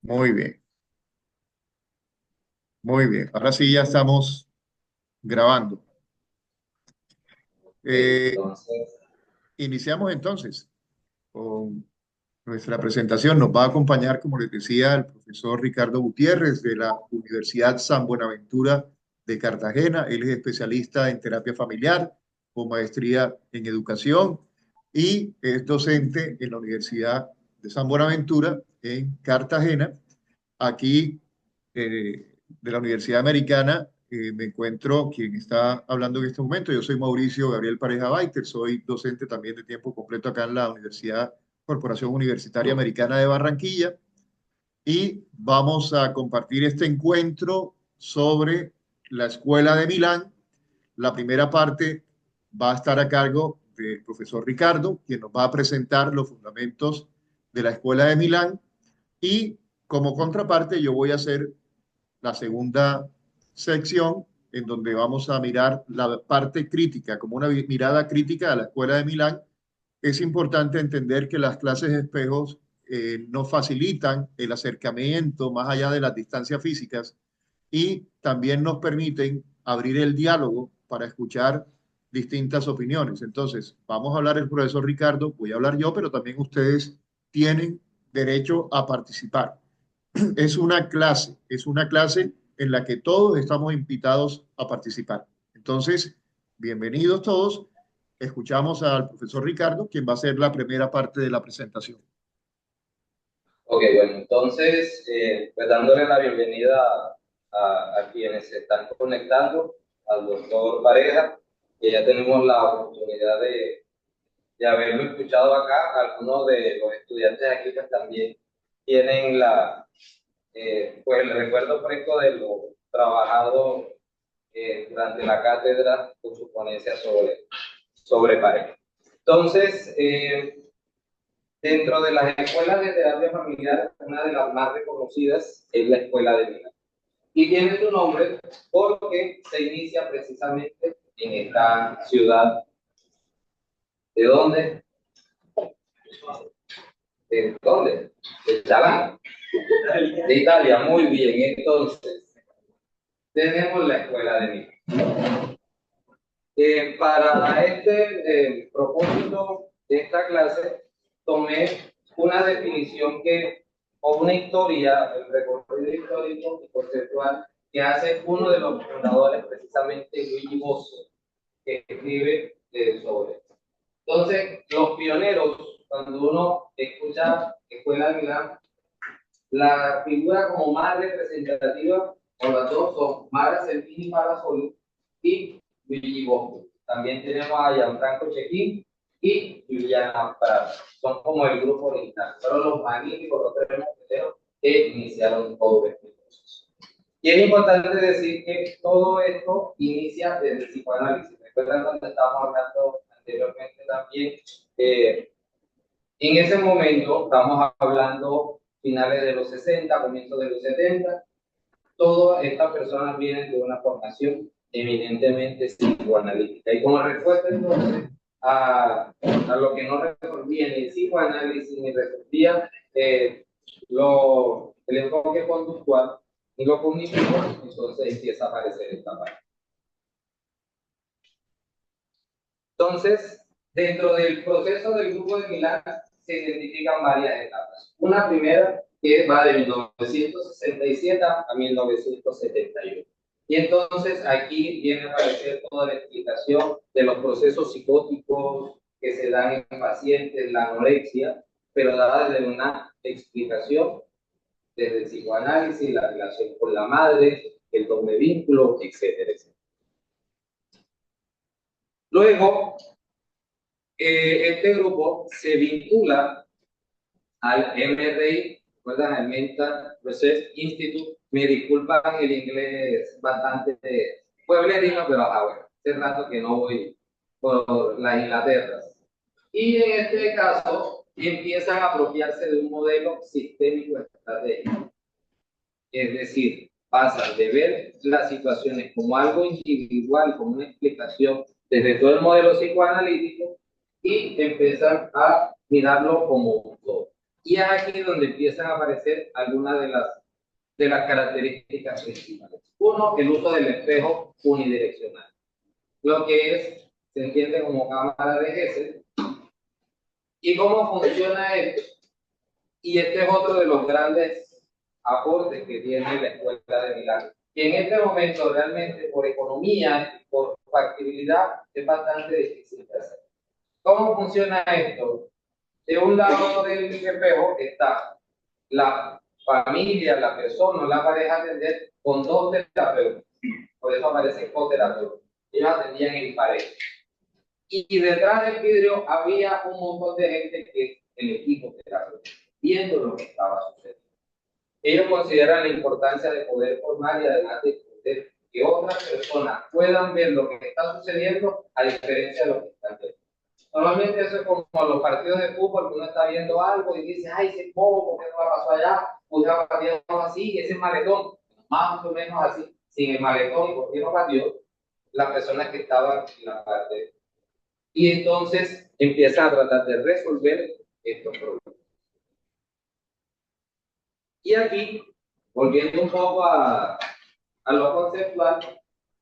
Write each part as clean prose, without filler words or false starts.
Muy bien, muy bien. Ahora sí ya estamos grabando. Eh, Entonces, Iniciamos entonces con nuestra presentación. Nos va a acompañar, como les decía, el profesor Ricardo Gutiérrez de la Universidad San Buenaventura de Cartagena. Él es especialista en terapia familiar con maestría en educación y es docente en la Universidad de San Buenaventura en Cartagena. Aquí de la Universidad Americana me encuentro quien está hablando en este momento. Yo soy Mauricio Gabriel Pareja Baiter, soy docente también de tiempo completo acá en la Universidad Corporación Universitaria Americana de Barranquilla y vamos a compartir este encuentro sobre la Escuela de Milán. La primera parte va a estar a cargo del profesor Ricardo, quien nos va a presentar los fundamentos de la Escuela de Milán y como contraparte yo voy a hacer la segunda sección en donde vamos a mirar la parte crítica, como una mirada crítica a la Escuela de Milán. Es importante entender que las clases de espejos nos facilitan el acercamiento más allá de las distancias físicas y también nos permiten abrir el diálogo para escuchar distintas opiniones. Entonces, vamos a hablar el profesor Ricardo, voy a hablar yo, pero también ustedes tienen derecho a participar. Es una clase en la que todos estamos invitados a participar. Entonces, bienvenidos todos. Escuchamos al profesor Ricardo, quien va a hacer la primera parte de la presentación. ok, bueno, entonces, pues dándole la bienvenida a quienes se están conectando, al doctor Pareja, que ya tenemos la oportunidad de haberlo escuchado acá. Algunos de los estudiantes aquí pues también tienen pues el recuerdo fresco de lo trabajado durante la cátedra con su ponencia sobre Pareja. Entonces, dentro de las escuelas de terapia familiar, una de las más reconocidas es la Escuela de Milán. Y tiene su nombre porque se inicia precisamente en esta ciudad. ¿De dónde? ¿De dónde? De Chalán, de Italia. Muy bien, entonces tenemos la Escuela de Milán. Para este propósito de esta clase, tomé una definición o una historia, el recorrido histórico y conceptual que hace uno de los fundadores, precisamente Luigi Bosco, que escribe sobre esto. Entonces, los pioneros, cuando uno escucha Escuela de Milán, la figura como más representativa, o las dos son Mara Serpini Parasoli y Luigi Bosco. También tenemos a Gianfranco Cecchini y Juliana Prada. Son como el grupo original. Fueron los magníficos, los tres mosqueteros que iniciaron todo este proceso. Y es importante decir que todo esto inicia desde el psicoanálisis. Recuerdan donde estábamos hablando anteriormente también. En ese momento, estamos hablando finales de los 60, comienzos de los 70, todas estas personas vienen de una formación eminentemente psicoanalítica. Y como respuesta entonces a lo que no resolvía ni el psicoanálisis ni resolvía el enfoque conductual ni lo cognitivo, entonces empieza a aparecer esta parte. Entonces, dentro del proceso del grupo de Milán se identifican varias etapas. Una primera que va de 1967 a 1971. Y entonces aquí viene a aparecer toda la explicación de los procesos psicóticos que se dan en pacientes, la anorexia, pero dada desde una explicación desde el psicoanálisis, la relación con la madre, el doble vínculo, etcétera, etcétera. Luego, este grupo se vincula al MRI, ¿recuerdan? Al Mental Research Institute. Me disculpan el inglés bastante pueblerino, pero bueno, hace rato que no voy por las Inglaterras. Y en este caso, empiezan a apropiarse de un modelo sistémico estratégico. Es decir, pasan de ver las situaciones como algo individual, como una explicación desde todo el modelo psicoanalítico, y empiezan a mirarlo como un todo. Y es aquí donde empiezan a aparecer algunas de las características principales. Uno, el uso del espejo unidireccional, lo que se entiende como cámara de Gesell. ¿Y cómo funciona esto? Y este es otro de los grandes aportes que tiene la Escuela de Milagro. Y en este momento realmente por economía, por factibilidad, es bastante difícil de hacer. ¿Cómo funciona esto? De un lado del espejo está la familia, la persona, la pareja atender con dos terapeutas. Por eso aparece coterapeuta. Ellos atendían en pareja. Y detrás del vidrio había un montón de gente que es el equipo terapéutico, viendo lo que estaba sucediendo. Ellos consideran la importancia de poder formar y además de poder que otras personas puedan ver lo que está sucediendo a diferencia de lo que están viendo. Normalmente eso es como los partidos de fútbol, que uno está viendo algo y dice, ay, ese bobo, ¿por qué no la pasó allá? Pudiera partido así, ese maletón, más o menos así, sin el maletón, ¿y por qué no partió? Las personas que estaban en la parte. Y entonces empieza a tratar de resolver estos problemas. Y aquí, volviendo un poco a lo conceptual,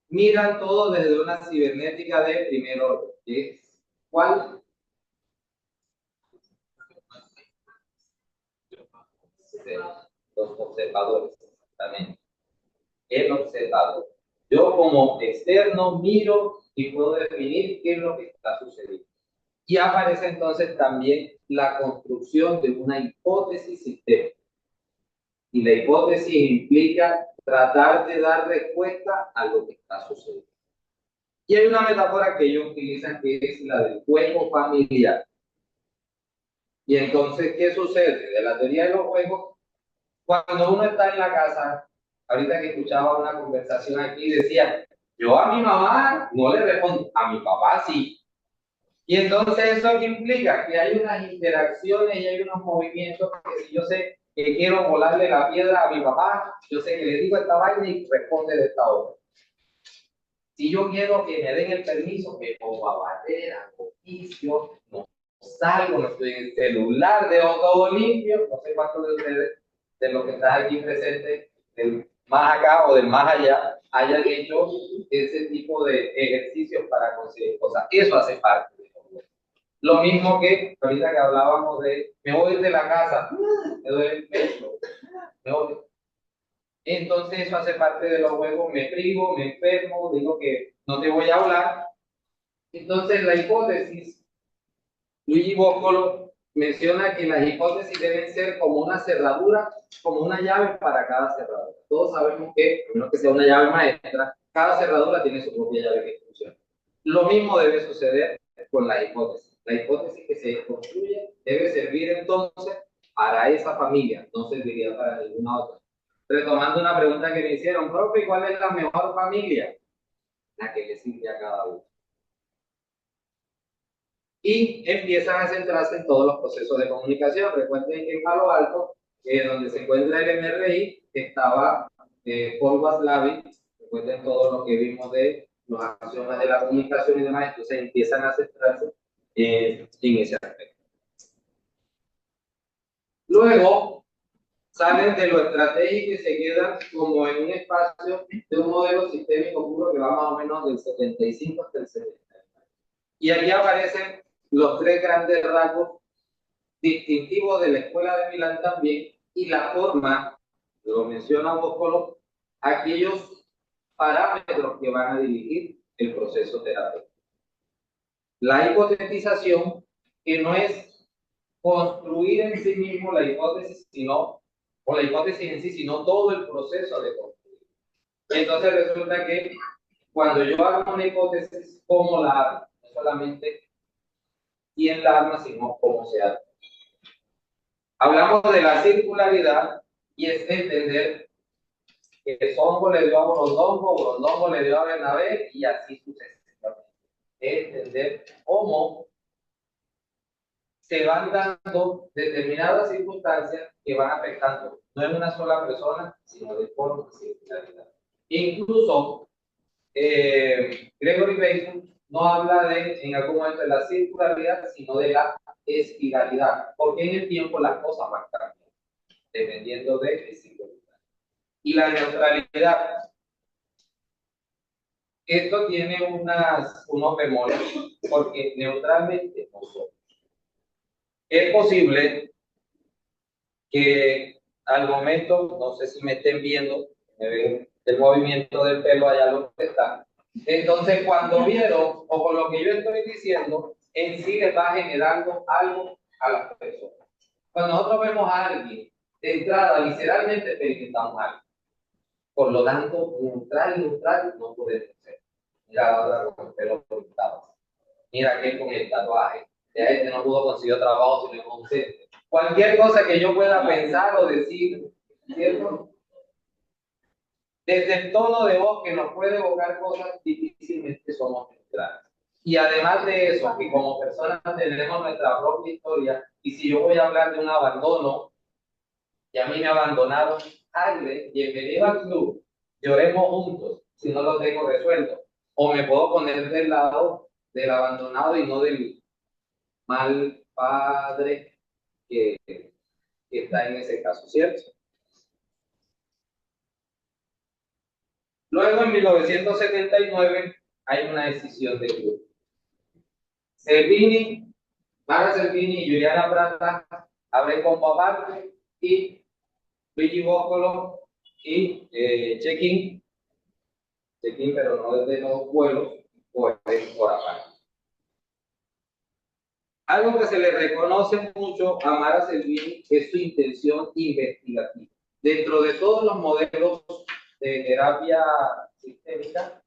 miran todo desde una cibernética de primer orden, que es ¿cuál? Los observadores, también. El observador. Yo como externo miro y puedo definir qué es lo que está sucediendo. Y aparece entonces también la construcción de una hipótesis sistémica. Y la hipótesis implica tratar de dar respuesta a lo que está sucediendo. Y hay una metáfora que ellos utilizan que es la del juego familiar. Y entonces, ¿qué sucede? De la teoría de los juegos, cuando uno está en la casa, ahorita que escuchaba una conversación aquí, decía, yo a mi mamá no le respondo, a mi papá sí. Y entonces eso implica que hay unas interacciones y hay unos movimientos que si yo sé que quiero volarle la piedra a mi papá, yo sé que le digo esta vaina y responde de esta otra. Si yo quiero que me den el permiso, me pongo a barrer, a oficio, no salgo, no estoy en el celular, dejo todo limpio, no sé cuántos de ustedes, de los que están aquí presentes, del más acá o del más allá, hayan hecho ese tipo de ejercicios para conseguir cosas. Eso hace parte de lo mismo que ahorita que hablábamos de, me voy de la casa, me duele el pecho, me voy. Entonces eso hace parte de los juegos, me privo, me enfermo, digo que no te voy a hablar. Entonces la hipótesis, Luigi Boccolo menciona que las hipótesis deben ser como una cerradura, como una llave para cada cerradura. Todos sabemos que, a menos que sea una llave maestra, cada cerradura tiene su propia llave que funciona. Lo mismo debe suceder con la hipótesis. La hipótesis que se construye debe servir entonces para esa familia, no serviría para ninguna otra. Retomando una pregunta que me hicieron, profe, ¿cuál es la mejor familia? La que le sirve a cada uno. Y empiezan a centrarse en todos los procesos de comunicación. Recuerden que en Palo Alto, donde se encuentra el MRI, estaba Paul Watzlawick. Recuerden todo lo que vimos de las acciones de la comunicación y demás, entonces empiezan a centrarse en ese aspecto. Luego, salen de lo estratégico y se quedan como en un espacio de un modelo sistémico puro que va más o menos del 75 hasta el 70. Y aquí aparecen los tres grandes rasgos distintivos de la Escuela de Milán también y la forma, lo menciona Boccolo, aquellos parámetros que van a dirigir el proceso terapéutico. La hipotetización, que no es construir en sí mismo la hipótesis, sino, o la hipótesis en sí, sino todo el proceso de construir. Entonces resulta que cuando yo hago una hipótesis, ¿cómo la hago? No solamente quién la arma, sino cómo se hace. Hablamos de la circularidad y es entender que Songo le dio a Borondongo, Borondongo le dio a Bernabé y así sucesivamente. Es entender cómo se van dando determinadas circunstancias que van afectando no en una sola persona, sino de forma de circularidad. Incluso Gregory Bateson no habla en algún momento de la circularidad, sino de la espiralidad, porque en el tiempo las cosas van cambiando, dependiendo del ciclo vital. Y la neutralidad, esto tiene unos bemoles, porque neutralmente no somos. Es posible que al momento, no sé si me estén viendo, me ven el movimiento del pelo allá lo que está. Entonces, cuando vieron, o con lo que yo estoy diciendo, en sí les va generando algo a las personas. Cuando nosotros vemos a alguien, de entrada, literalmente experimentamos algo. Por lo tanto, neutral no podemos ser. Mira la otra con el pelo pintado. Mira que con el tatuaje. Ya este no pudo conseguir trabajo sino consciente. Cualquier cosa que yo pueda pensar o decir, ¿cierto? Desde el tono de voz que nos puede evocar cosas, difícilmente somos neutrales. Y además de eso, que como personas tenemos nuestra propia historia, y si yo voy a hablar de un abandono, y a mí me abandonaron, hable, bienvenido al club, lloremos juntos, si no lo tengo resuelto. O me puedo poner del lado del abandonado y no del mal padre que está en ese caso, ¿cierto? Luego, en 1979, hay una decisión del club. Servini, Mara Servini y Juliana Prata abren compo aparte y Luigi Boccolo y Check-in, pero no desde los vuelos, pues por aparte. Algo que se le reconoce mucho a Mara Servini es su intención investigativa. Dentro de todos los modelos de terapia sistémica,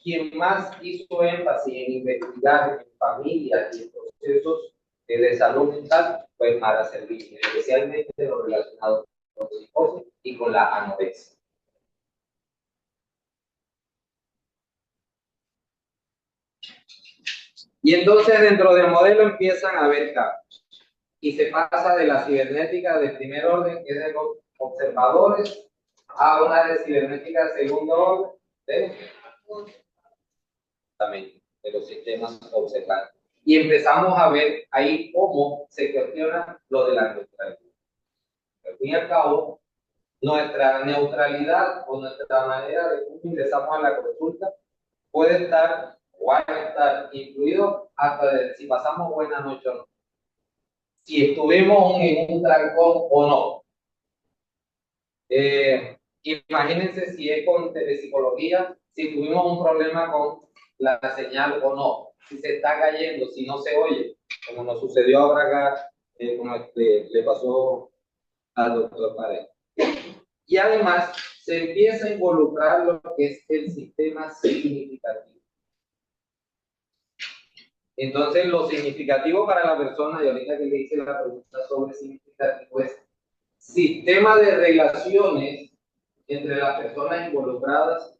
quien más hizo énfasis en investigar en familias y en procesos de salud mental fue Mara Servini, especialmente lo relacionado con psicosis y con la anorexia. Y entonces dentro del modelo empiezan a haber cambios y se pasa de la cibernética de primer orden, que es de los observadores, a una de cibernética de segundo orden, de los sistemas observantes. Y empezamos a ver ahí cómo se cuestiona lo de la neutralidad. Al fin y al cabo, nuestra neutralidad o nuestra manera de cómo ingresamos a la consulta puede estar o va a estar incluido hasta de si pasamos buena noche o no. Si estuvimos en un trancón o no. Imagínense si es con telepsicología, si tuvimos un problema con la señal o no, si se está cayendo, si no se oye, como nos sucedió ahora acá, como le pasó al doctor Pared. Y además se empieza a involucrar lo que es el sistema significativo. Entonces, lo significativo para la persona, y ahorita que le hice la pregunta sobre significativo, es sistema de relaciones entre las personas involucradas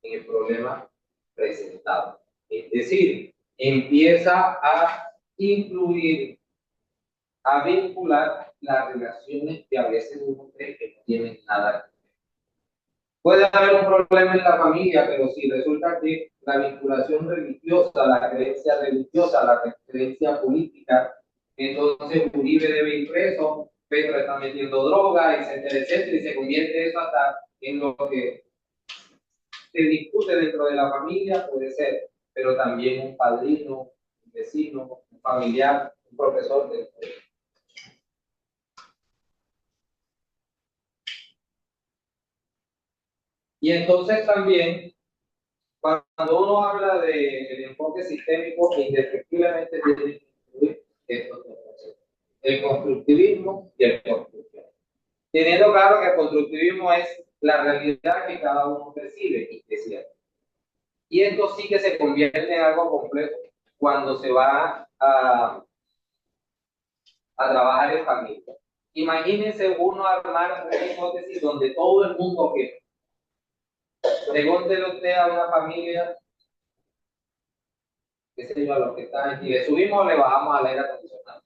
en el problema presentado. Es decir, empieza a incluir, a vincular las relaciones que a veces uno cree que no tienen nada que ver. Puede haber un problema en la familia, pero si resulta que la vinculación religiosa, la creencia religiosa, la creencia política, entonces Uribe debe ir preso, Petro está metiendo droga, etcétera, etcétera, y se convierte eso hasta en lo que se discute dentro de la familia, puede ser, pero también un padrino, un vecino, un familiar, un profesor del colegio. Y entonces también, cuando uno habla del enfoque sistémico, indefectiblemente tiene que incluir estos dos conceptos, el constructivismo y el constructivismo. Teniendo claro que el constructivismo es la realidad que cada uno percibe y que es cierto. Y esto sí que se convierte en algo complejo cuando se va a trabajar en familia. Imagínense uno armar una hipótesis donde todo el mundo que pregúntele usted a una familia, qué sé yo, a los que están aquí, le subimos o le bajamos al aire acondicionado.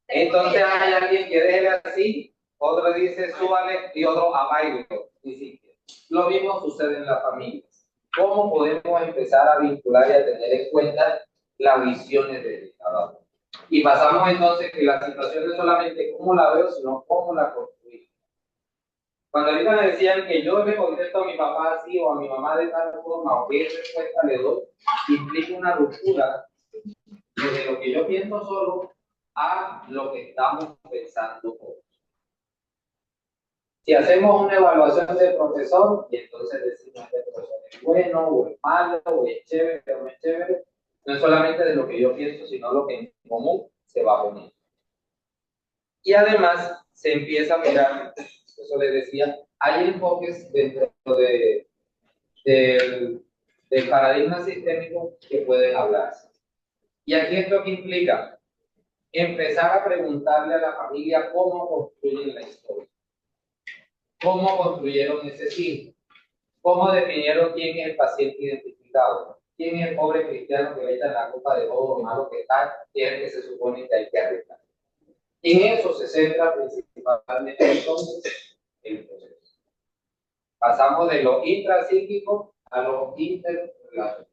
Entonces hay alguien que deje así, otro dice súbale y otro apague. Lo mismo sucede en las familias. ¿Cómo podemos empezar a vincular y a tener en cuenta las visiones de cada uno? Y pasamos entonces que la situación no es solamente cómo la veo, sino cómo la construyo. Cuando ahorita me decían que yo le contesto a mi papá así o a mi mamá de tal forma o qué respuesta le doy, implica una ruptura desde lo que yo pienso solo a lo que estamos pensando todos. Si hacemos una evaluación del profesor, y entonces decimos que el profesor es bueno o es malo, o es chévere o no es chévere, no es solamente de lo que yo pienso, sino lo que en común se va a poner. Y además se empieza a mirar, eso les decía, hay enfoques dentro del paradigma sistémico que pueden hablarse. Y aquí esto que implica empezar a preguntarle a la familia cómo construyen la historia, cómo construyeron ese símbolo, cómo definieron quién es el paciente identificado, quién es el pobre cristiano que le echa la culpa de todo lo malo que está, y es el que se supone que hay que arreglar. En eso se centra principalmente entonces el proceso. Pasamos de lo intrapsíquico a lo interrelacional.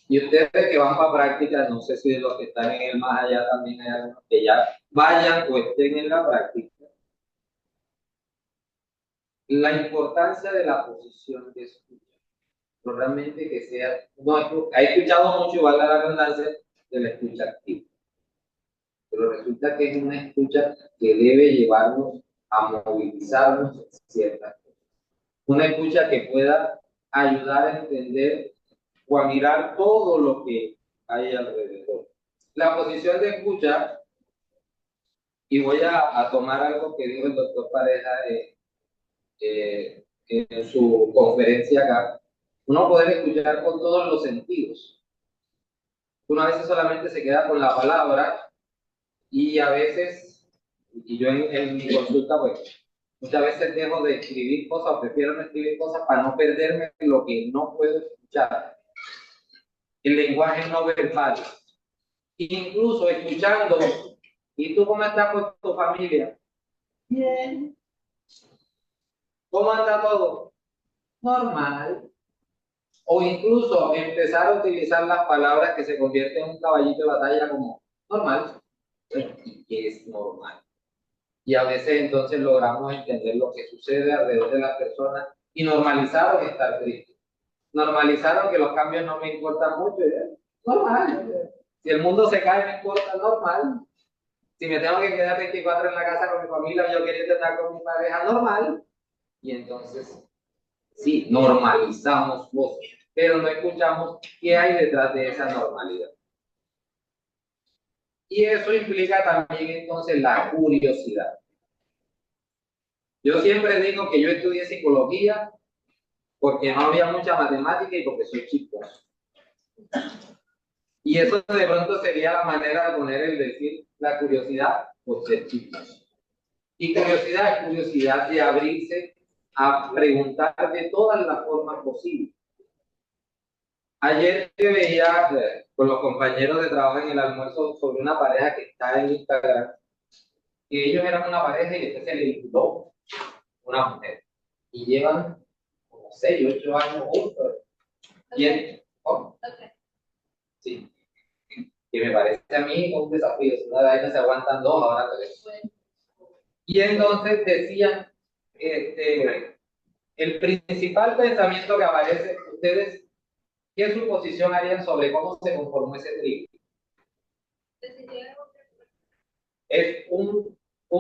Y ustedes que van para práctica, no sé si de los que están en el más allá también hay algunos que ya vayan o estén en la práctica. La importancia de la posición de escucha. No realmente que sea, no, he escuchado mucho, igual la redundancia, de la escucha activa. Pero resulta que es una escucha que debe llevarnos a movilizarnos en ciertas cosas. Una escucha que pueda ayudar a entender o a mirar todo lo que hay alrededor. La posición de escucha, y voy a tomar algo que dijo el doctor Pareja en su conferencia acá, uno puede escuchar con todos los sentidos. Uno a veces solamente se queda con la palabra y a veces, y yo en mi consulta, pues, muchas veces dejo de escribir cosas o prefiero no escribir cosas para no perderme lo que no puedo escuchar. El lenguaje no verbal. Incluso escuchando, ¿y tú cómo estás con tu familia? Bien. ¿Cómo anda todo? Normal. O incluso empezar a utilizar las palabras que se convierten en un caballito de batalla como normal. ¿Y qué es normal? Y a veces entonces logramos entender lo que sucede alrededor de las personas y normalizaron estar tristes. Normalizaron que los cambios no me importan mucho. Normal. Si el mundo se cae, me importa, normal. Si me tengo que quedar 24 en la casa con mi familia, yo quería estar con mi pareja, normal. Y entonces, sí, normalizamos cosas, pero no escuchamos qué hay detrás de esa normalidad. Y eso implica también entonces la curiosidad. Yo siempre digo que yo estudié psicología porque no había mucha matemática y porque soy chico. Y eso de pronto sería la manera de poner el decir la curiosidad por ser chico. Y curiosidad es curiosidad de abrirse a preguntar de todas las formas posibles. Ayer yo veía con los compañeros de trabajo en el almuerzo sobre una pareja que está en Instagram, que ellos eran una pareja y después se le invitó una mujer. Y llevan como 6, 8 años juntos. ¿Oh? Sí. Que me parece a mí un desafío. Si una vez se aguantan 2, ahora 3. Y entonces decían, el principal pensamiento que aparece, ustedes, ¿qué suposición harían sobre cómo se conformó ese trigo? Es un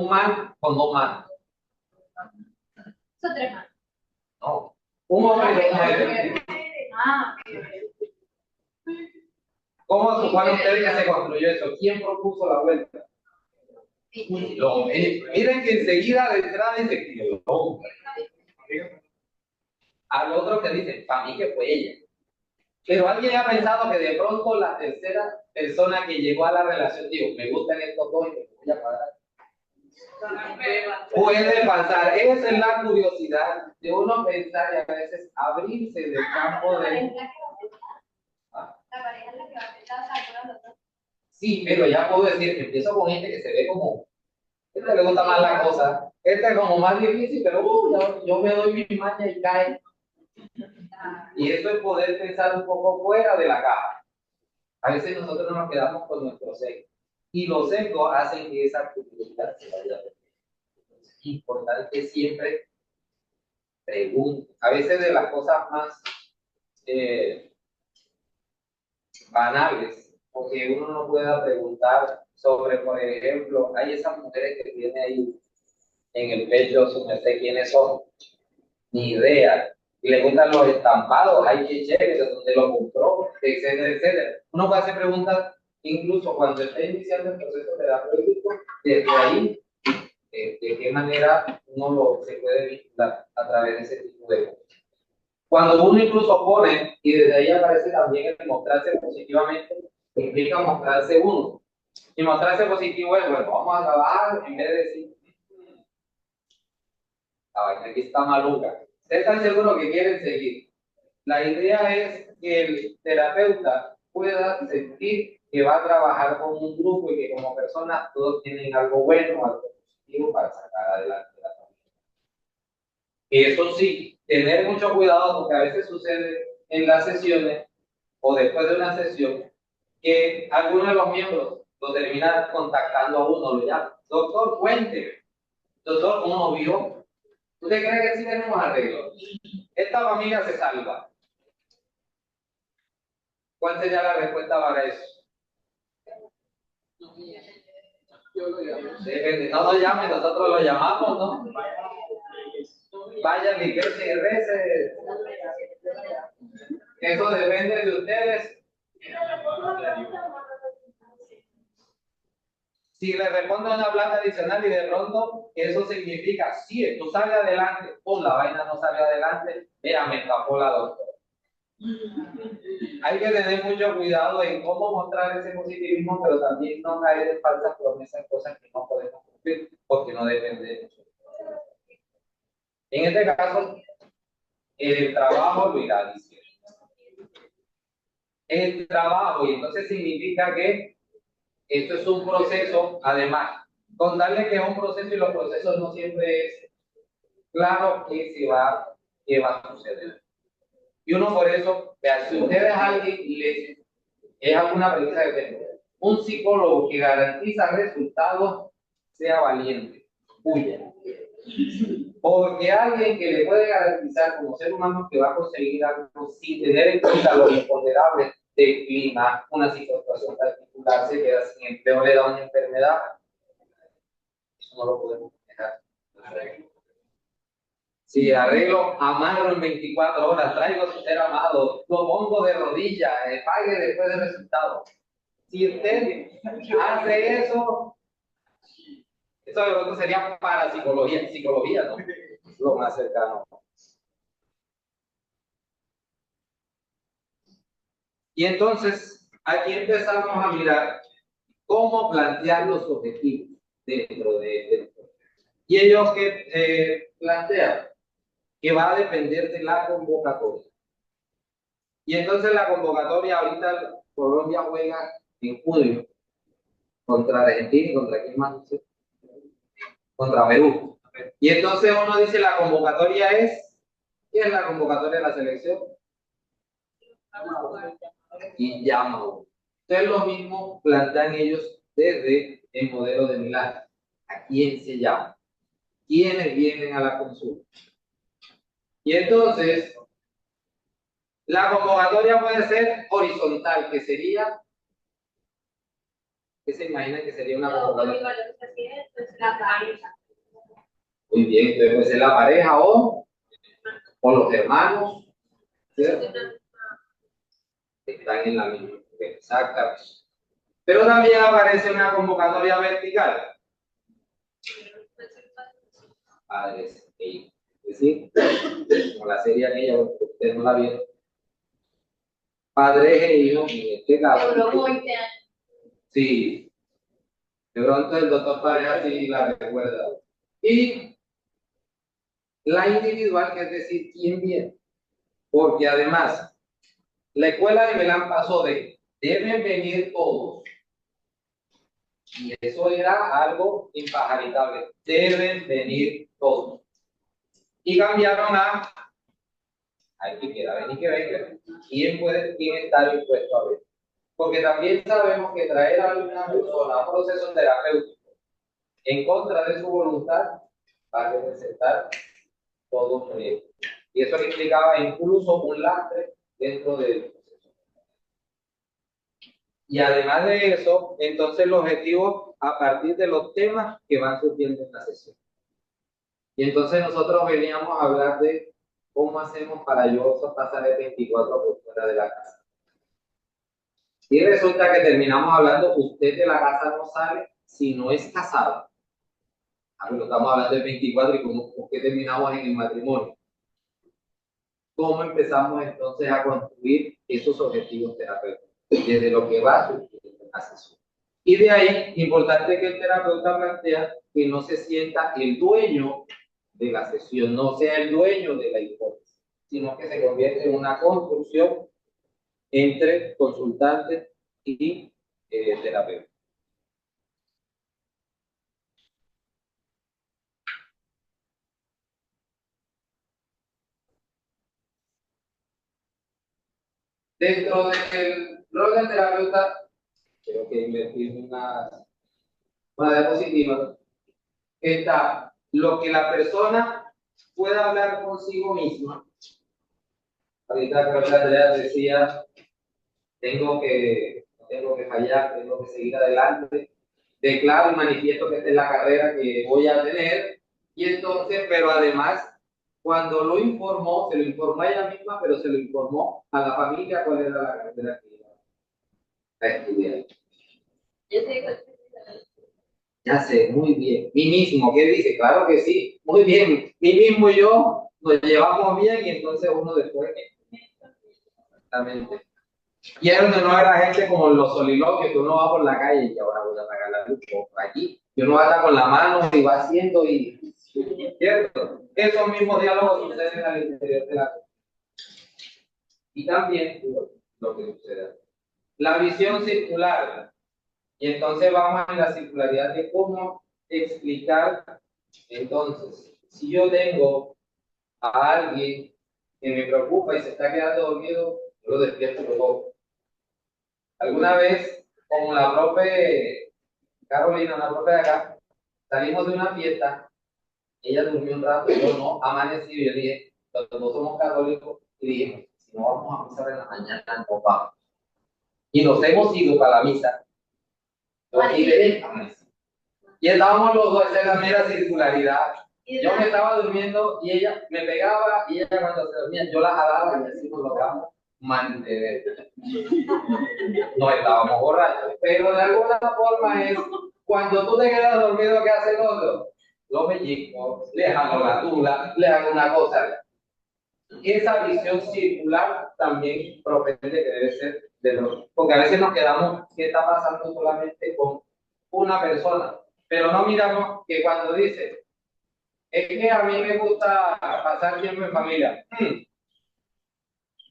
man con 2 manos. Son 3 manos. No, un hombre y 2 mujeres. ¿Cómo suponen ustedes que se construyó eso? ¿Quién propuso la vuelta? Miren que enseguida de entrada dice que el hombre. Al otro que dice, para mí que fue ella. Pero alguien ha pensado que de pronto la tercera persona que llegó a la relación dijo, me gustan estos dos y me voy a pagar. Puede pasar, esa es la curiosidad de uno pensar y a veces abrirse del campo de... La pareja es la que va a pensar, Sí, pero ya puedo decir, empiezo con gente que se ve como, este le gusta más la cosa, este es como más difícil, pero yo me doy mi maña y cae. Y eso es poder pensar un poco fuera de la caja. A veces nosotros nos quedamos con nuestros ecos. Y los ecos hacen que esa actividad se vaya. Es importante siempre preguntar. A veces de las cosas más banales, porque uno no pueda preguntar sobre, por ejemplo, hay esas mujeres que tienen ahí en el pecho, su merced, quiénes son, ni idea. Y le gustan los estampados, hay que chévere, de dónde lo compró, etcétera, etcétera. Uno puede hacer preguntas incluso cuando está iniciando el proceso terapéutico, desde ahí, de qué manera se puede vincular a través de ese tipo de cosas. Cuando uno incluso pone, y desde ahí aparece también el mostrarse positivamente, implica mostrarse uno. Y mostrarse positivo es, bueno, vamos a trabajar en vez de decir, la vaina aquí está maluca. Ustedes están seguros que quieren seguir. La idea es que el terapeuta pueda sentir que va a trabajar con un grupo y que como personas todos tienen algo bueno, algo positivo para sacar adelante la familia. Y eso sí, tener mucho cuidado porque a veces sucede en las sesiones o después de una sesión que alguno de los miembros lo termina contactando a uno, lo llama, doctor, cuente, doctor, uno vio, ¿usted cree que sí tenemos arreglo? Esta familia se salva. ¿Cuál sería la respuesta para eso? Depende, no nos llamen, nosotros lo llamamos, ¿no? Vayan, limpiarse y rece. Eso depende de ustedes. Si le respondo una plata adicional y de pronto eso significa, sí, esto sale adelante, o la vaina no sale adelante, mira, me escapó la doctora. Hay que tener mucho cuidado en cómo mostrar ese positivismo, pero también no caer en falsas promesas, cosas que no podemos cumplir porque no depende de nosotros. En este caso, el trabajo lo irá diciendo. El trabajo, y entonces significa que esto es un proceso, además, contarle que es un proceso y los procesos no siempre es claro que va a suceder. Y uno por eso, vea, si ustedes alguien es alguna premisa que tengo, un psicólogo que garantiza resultados, sea valiente, huya. Porque alguien que le puede garantizar como ser humano que va a conseguir algo sin tener en cuenta los imponderables del clima, una situación particular, se queda sin empleo, le da una enfermedad, eso no lo podemos dejar. Si arreglo amarlo en 24 horas, traigo a su ser amado, lo pongo de rodillas, pague después del resultado. Si usted hace eso de pronto sería psicología, ¿no? Lo más cercano. Y entonces, aquí empezamos a mirar cómo plantear los objetivos dentro de y ellos que plantean que va a depender de la convocatoria. Y entonces la convocatoria, ahorita Colombia juega en junio contra Argentina y contra quién más, contra Perú. Y entonces uno dice la convocatoria es, ¿qué es la convocatoria de la selección? Y llama. Entonces lo mismo plantean ellos desde el modelo de Milán. ¿A quién se llama? ¿Quiénes vienen a la consulta? Y entonces, la convocatoria puede ser horizontal, que sería, ¿qué se imagina que sería una convocatoria? Muy bien, entonces puede ser la pareja o los hermanos, ¿cierto? Están en la misma. Exactamente. Pero también aparece una convocatoria vertical. Padres e hijos. Es decir, como la serie aquella, ustedes no la vieron. Padres e hijos, en este caso. Sí. De pronto el doctor Pareja sí la recuerda. Y la individual, que es decir, quién viene. Porque además, la escuela de Milán pasó de deben venir todos Y eso era algo impajaritable. Deben venir todos. Y cambiaron a hay que quiera venir que venga. ¿Quién está dispuesto a ver? Porque también sabemos que traer a una persona a un proceso terapéutico en contra de su voluntad va a representar todo un proyecto. Y eso le implicaba incluso un lastre dentro del proceso. Y además de eso, entonces los objetivos a partir de los temas que van surgiendo en la sesión. Y entonces nosotros veníamos a hablar de cómo hacemos para yo pasar el 24 por fuera de la casa. Y resulta que terminamos hablando, usted de la casa no sale si no es casado. Pero estamos hablando del 24 y ¿por qué terminamos en el matrimonio? ¿Cómo empezamos entonces a construir esos objetivos terapéuticos? Desde lo que va a surgir en la sesión. Y de ahí, importante que el terapeuta plantea que no se sienta el dueño de la sesión, no sea el dueño de la hipótesis, sino que se convierte en una construcción entre consultante y terapeuta. Dentro del rol del terapeuta, creo que invertir una diapositiva, está lo que la persona pueda hablar consigo misma. Ahorita creo que Andrea decía, tengo que fallar, tengo que seguir adelante, declaro y manifiesto que esta es la carrera que voy a tener, y entonces, pero además, cuando lo informó, se lo informó a ella misma, pero se lo informó a la familia cuál era la carrera que iba a estudiar. Ya sé, muy bien. Mí mismo, ¿qué dice? Claro que sí, muy bien. Mí mismo y yo nos llevamos bien y entonces uno después. Exactamente. Y es donde no era gente como los soliloquios que uno va por la calle y ahora voy a apagar la luz por aquí. Y uno va a estar con la mano y va haciendo y. ¿Cierto? Esos mismos diálogos suceden al interior de la. Y también lo que sucede. La visión circular. Y entonces vamos a la circularidad de cómo explicar. Entonces, si yo tengo a alguien que me preocupa y se está quedando dormido, yo lo despierto luego. Alguna vez, como la profe Carolina, la profe de acá, salimos de una fiesta, ella durmió un rato, yo no, amanecí, y yo dije, los dos somos católicos, y dijimos, si no vamos a misa en la mañana, no vamos. Y nos hemos ido para la misa. Y estábamos los dos en la mera circularidad. Yo me estaba durmiendo y ella me pegaba y ella cuando se dormía yo la jalaba y así nos logramos mantener. No estábamos borrachos, pero de alguna forma es cuando tú te quedas dormido, ¿qué hace el otro? Lo pellizco, le hago la tula, le hago una cosa. Esa visión circular también propende que debe ser de los, porque a veces nos quedamos, ¿qué está pasando solamente con una persona? Pero no miramos que cuando dice, es que a mí me gusta pasar tiempo en familia,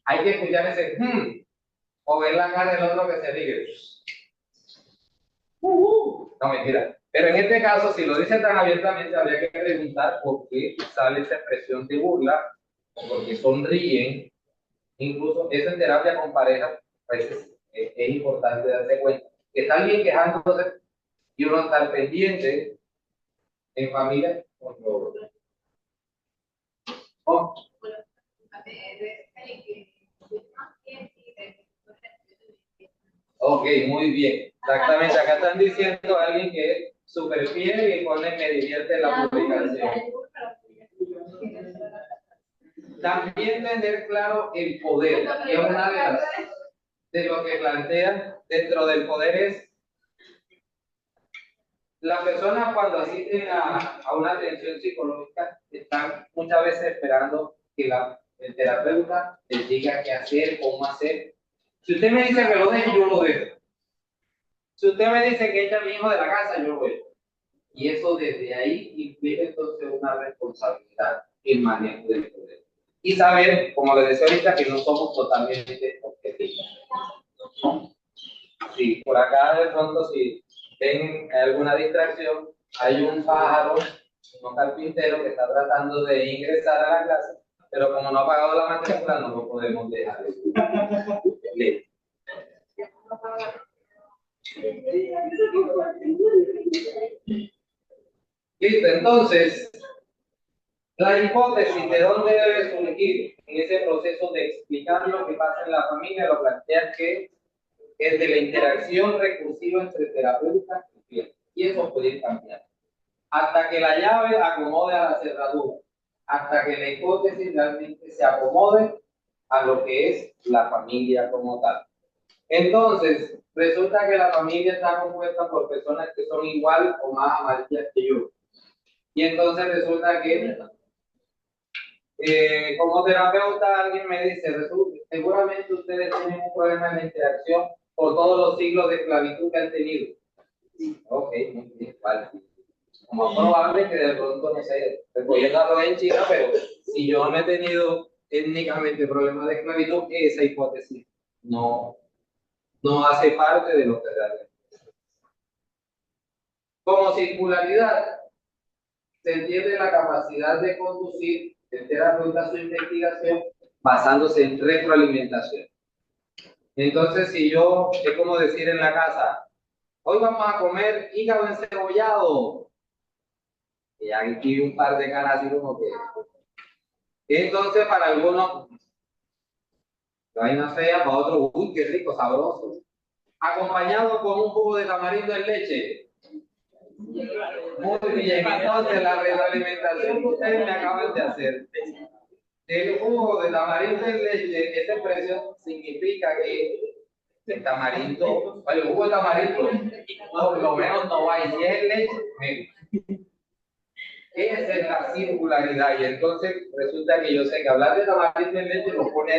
hay que escuchar ese o ver la cara del otro que se ríe. No, mentira. Pero en este caso, si lo dice tan abiertamente, habría que preguntar por qué sale esa expresión de burla o por qué sonríen. Incluso eso en terapia con pareja, a veces es importante darse cuenta que está alguien quejándose y uno está pendiente en familia con lo oh. Ok, muy bien. Exactamente, acá están diciendo a alguien que es súper fiel y pone me divierte la publicación. También tener claro el poder, que es una de lo que plantean dentro del poder es las personas cuando asisten a una atención psicológica están muchas veces esperando que el terapeuta les diga qué hacer, cómo hacer. Si usted me dice que lo deje, yo lo dejo. Si usted me dice que echa a mi hijo de la casa, yo lo dejo. Y eso desde ahí implica entonces una responsabilidad en manejo del poder. Y saber, como les decía ahorita, que no somos totalmente objetivos. Sí, por acá de pronto sí ven alguna distracción, hay un pájaro, un carpintero que está tratando de ingresar a la clase, pero como no ha pagado la matrícula, no lo podemos dejar. Listo. Listo, entonces, la hipótesis de dónde debe surgir en ese proceso de explicar lo que pasa en la familia lo plantea que es de la interacción recursiva entre terapeuta y cliente. Y eso puede ir cambiando. Hasta que la llave acomode a la cerradura, hasta que la hipótesis realmente se acomode a lo que es la familia como tal. Entonces, resulta que la familia está compuesta por personas que son igual o más amarillas que yo. Y entonces resulta que como terapeuta alguien me dice, seguramente ustedes tienen un problema en la interacción por todos los siglos de esclavitud que han tenido. Ok, muy bien, vale. Como probable que de pronto, no sé, recogiendo arroz en China, pero si yo no he tenido étnicamente problemas de esclavitud, esa hipótesis no hace parte de lo que realmente es. Como singularidad, se entiende la capacidad de conducir el terapeuta su investigación basándose en retroalimentación. Entonces, si yo, es como decir en la casa, hoy vamos a comer hígado encebollado, y aquí un par de caras así como que... Entonces, para algunos, vaina fea, para otros, uy, qué rico, sabroso. Acompañado con un jugo de tamarindo en leche. Muy bien, entonces la retroalimentación que ustedes me acaban de hacer. El jugo de tamarindo en leche, esa expresión significa que el tamarindo, el jugo de tamarindo, por lo menos no va a ir en leche. Esa es la singularidad, y entonces resulta que yo sé que hablar de tamarindo en leche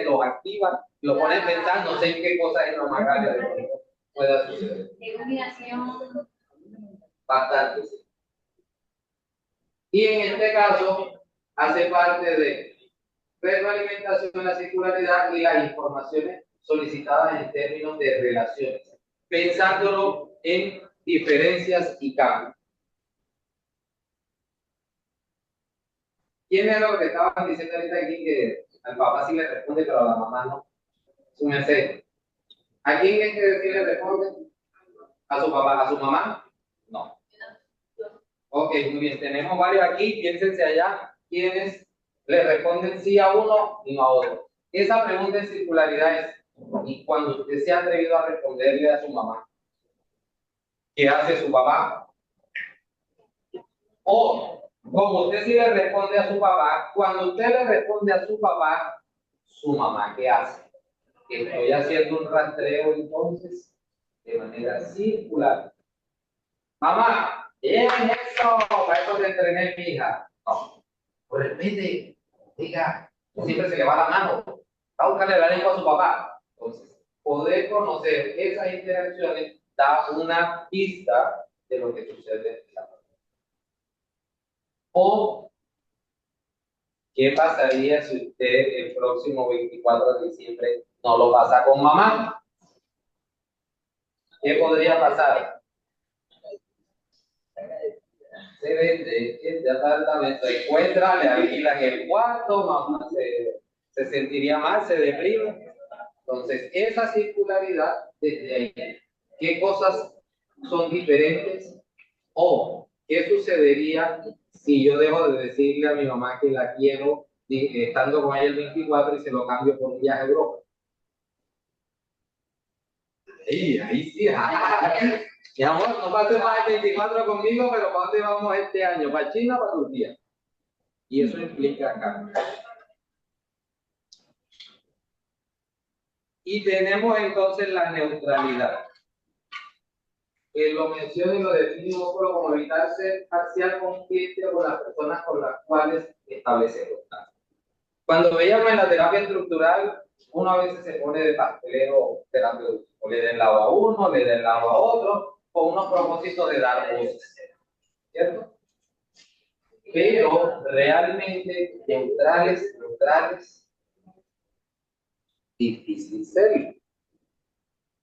lo activa, lo pone pensando, no sé en qué cosa es lo más grande de lo que pueda suceder. Bastante. Y en este caso, hace parte de retroalimentación, la singularidad y las informaciones solicitadas en términos de relaciones, pensándolo en diferencias y cambios. ¿Quién es lo que estaban diciendo ahorita aquí que al papá sí le responde, pero a la mamá no? Su merced. ¿A quién es que sí le responde? ¿A su papá? ¿A su mamá? No. Ok, muy bien. Tenemos varios aquí. Piénsense allá. ¿Quiénes le responden sí a uno y no a otro? Esa pregunta en circularidad es, y cuando usted se ha atrevido a responderle a su mamá, ¿qué hace su papá? O, como usted sí le responde a su papá, cuando usted le responde a su papá, su mamá, ¿qué hace? Estoy haciendo un rastreo entonces de manera circular. Mamá, bien eso, para eso te entrené, mi hija. No, por repente, diga, siempre se le va la mano. Va a buscarle la lengua a su papá. Entonces, poder conocer esas interacciones da una pista de lo que sucede en la familia. O, ¿qué pasaría si usted el próximo 24 de diciembre no lo pasa con mamá? ¿Qué podría pasar? Se vende este apartamento, encuentra, le alquilan el cuarto, mamá se sentiría mal, se deprime. Entonces, esa circularidad desde ahí, ¿qué cosas son diferentes? O, ¿qué sucedería si yo dejo de decirle a mi mamá que la quiero estando con ella el 24 y se lo cambio por un viaje a Europa? Ahí sí. Mi amor, no pases más el 24 conmigo, pero ¿para dónde vamos este año? ¿Para China o para Turquía? Y eso implica cambio. Y tenemos entonces la neutralidad. Lo menciono y lo defino un poco como evitar ser parcial con un cliente o con las personas con las cuales establece contacto. Cuando veíamos en la terapia estructural, uno a veces se pone de pastelero terapéutico, le da el lado a uno, le da el lado a otro, con unos propósitos de dar voces, ¿cierto? Pero realmente neutrales, difícil serlo.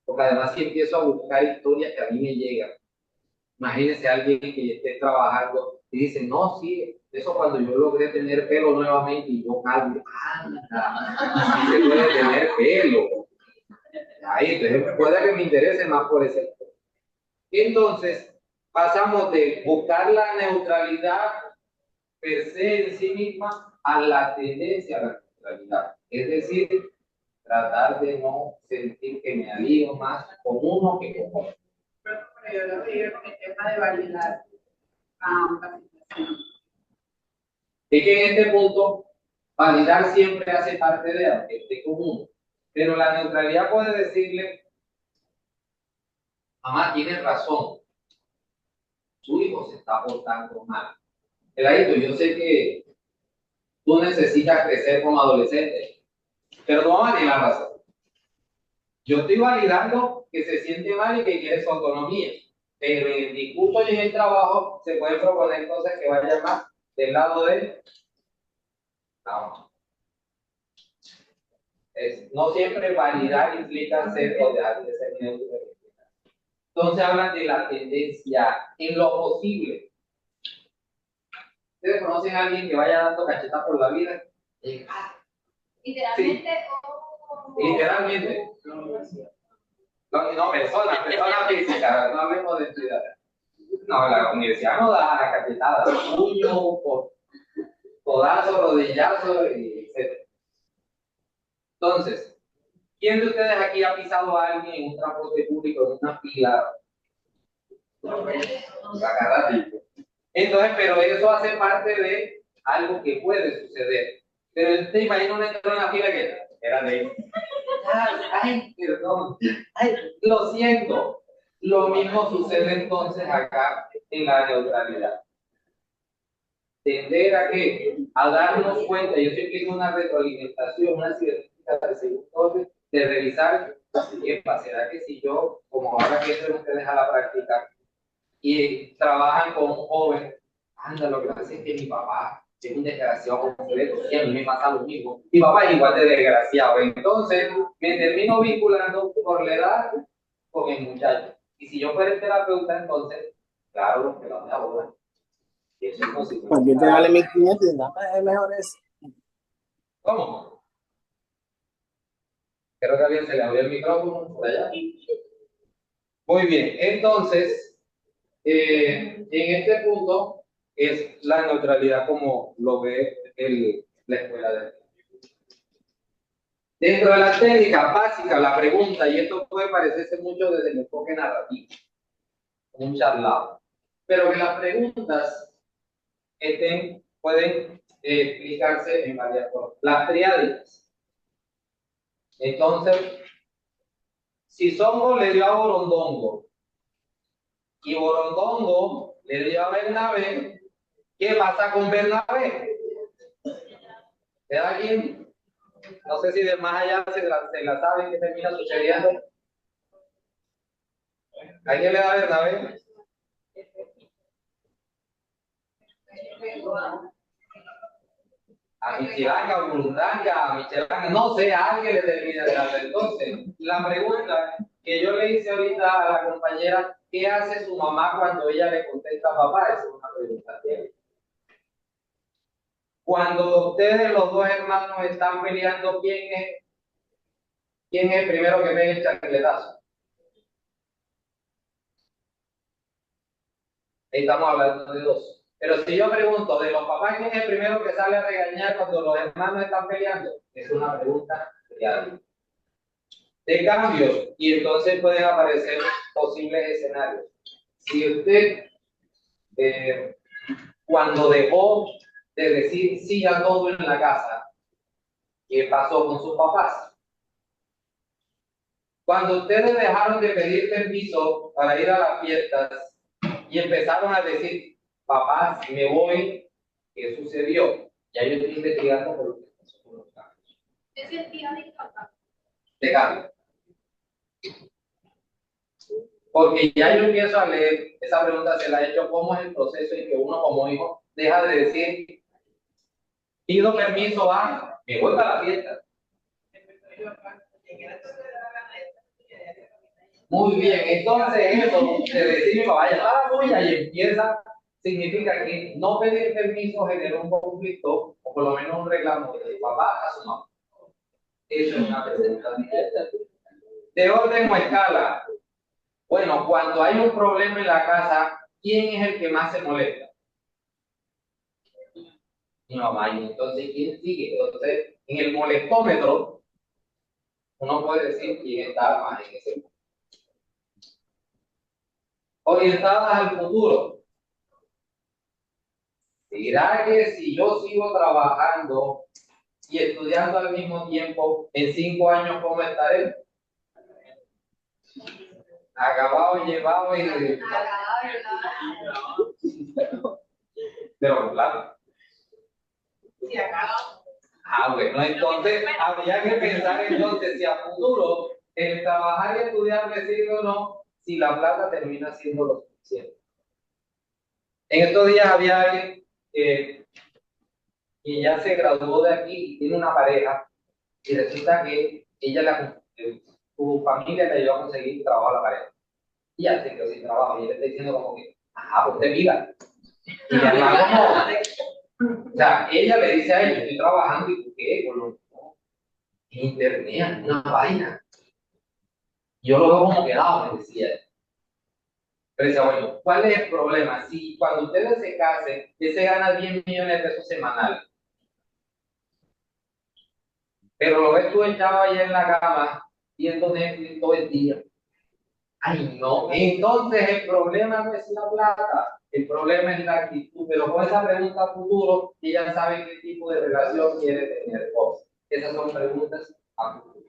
Porque además si empiezo a buscar historias que a mí me llegan Imagínense a alguien que esté trabajando y dice, no, sí, eso cuando yo logré tener pelo nuevamente y yo calvo, anda, sí se puede tener pelo. Ahí, entonces puede que me interese más por ese. Entonces, pasamos de buscar la neutralidad per se en sí misma a la tendencia a la neutralidad. Es decir, tratar de no sentir que me alío más con uno que con otro. Pero yo lo digo con el tema de validar la situación. Es que en este punto, validar siempre hace parte de aunque esté común. Pero la neutralidad puede decirle, mamá, tienes razón, su hijo se está portando mal. Peladito, yo sé que tú necesitas crecer como adolescente, pero tu mamá tiene la razón. Yo estoy validando que se siente mal y que quiere su autonomía, pero en el discurso y en el trabajo se pueden proponer cosas que vayan más del lado de la mamá. No siempre validar implica ser o dejar de ser neutro. Entonces hablan de la tendencia en lo posible. ¿Ustedes conocen a alguien que vaya dando cachetas por la vida? Literalmente Sí. o... Literalmente. No, persona física, no hablemos de entidad. No, la universidad no da cachetadas, puño, codazo, rodillazo, etc. Entonces, ¿quién de ustedes aquí ha pisado a alguien en un transporte público, en una fila? Entonces, pero eso hace parte de algo que puede suceder. Pero usted imagina una entró en la fila que era de ay, perdón, ay, lo siento. Lo mismo sucede entonces acá en la neutralidad. Tender a que a darnos cuenta, yo siempre digo una retroalimentación, una cibernética de segundo orden, de revisar qué pasa. ¿Será que si yo, como ahora que entren ustedes a la práctica, y trabajan con un joven, anda, lo que pasa es que mi papá es un desgraciado completo, y a mí me pasa lo mismo. Mi papá es igual de desgraciado, entonces me termino vinculando por la edad con el muchacho. Y si yo fuera el terapeuta, entonces, claro, que la me abogan. Y eso es posible. Pues yo te vale 1500 y nada más es mejor eso. ¿Cómo? Creo que a alguien se le abrió el micrófono por allá. Muy bien, entonces, en este punto es la neutralidad como lo ve la escuela de. Dentro de la técnica básica, la pregunta, y esto puede parecerse mucho desde el enfoque narrativo, un charlado, pero que las preguntas pueden explicarse en varias formas. Las triáditas. Entonces, si Songo le dio a Borondongo y Borondongo le dio a Bernabé, ¿qué pasa con Bernabé? ¿Te da alguien? No sé si de más allá se la saben que termina sucediendo. ¿Alguien le da a Bernabé? A Michilanga, Burundanga, a Michelanga, no sé, a alguien le termina de dar. Entonces, la pregunta que yo le hice ahorita a la compañera, ¿qué hace su mamá cuando ella le contesta a papá? Esa es una pregunta. Cuando ustedes los dos hermanos están peleando, ¿quién es el primero que pega el chancletazo? Ahí estamos hablando de dos. Pero si yo pregunto, de los papás, ¿quién es el primero que sale a regañar cuando los hermanos están peleando? Es una pregunta real. De cambios, y entonces pueden aparecer posibles escenarios. Si usted, cuando dejó de decir sí a todo en la casa, ¿qué pasó con sus papás? Cuando ustedes dejaron de pedir permiso para ir a las fiestas y empezaron a decir, papás, me voy, ¿qué sucedió? Ya yo estoy investigando por lo que pasó con los cambios. ¿Qué sentido De cambio. Porque ya yo empiezo a leer, esa pregunta se la he hecho, ¿cómo es el proceso en que uno como hijo deja de decir, pido permiso a, me voy para la fiesta? Muy bien, entonces eso de decir vaya a la bulla y empieza, significa que no pedir permiso genera un conflicto o por lo menos un reclamo de papá a su mamá. Eso es una pregunta directa. De orden o escala. Bueno, cuando hay un problema en la casa, ¿quién es el que más se molesta? Mi mamá. Y entonces, ¿quién sigue? Entonces, en el molestómetro, uno puede decir quién está más en ese momento. Orientadas al futuro. ¿Será que si yo sigo trabajando y estudiando al mismo tiempo, en 5 años, cómo estaré? Acabado, llevado y pero claro. Sí, acabado. Bueno, entonces habría que pensar entonces si a futuro el trabajar y estudiar me sirve o no, si la plata termina siendo lo suficiente. En estos días había alguien que ya se graduó de aquí y tiene una pareja y resulta que su familia le ayudó a conseguir trabajo a la pareja. Y ya se quedó sin trabajo y él está diciendo como que, pues te mira. Y le como, o sea, ella le dice a él, yo estoy trabajando y tú qué, por lo internet, una vaina. Yo lo veo como quedado, me decía él. Pero decía, bueno, ¿cuál es el problema? Si cuando ustedes se casen, él se gana 10 millones de pesos semanales, pero lo ves tú echado ahí en la cama, viendo Netflix todo el día. Ay, no. Entonces el problema no es la plata, el problema es la actitud. Pero con esa pregunta a futuro, ella sabe qué tipo de relación quiere tener vos. Esas son preguntas a futuro.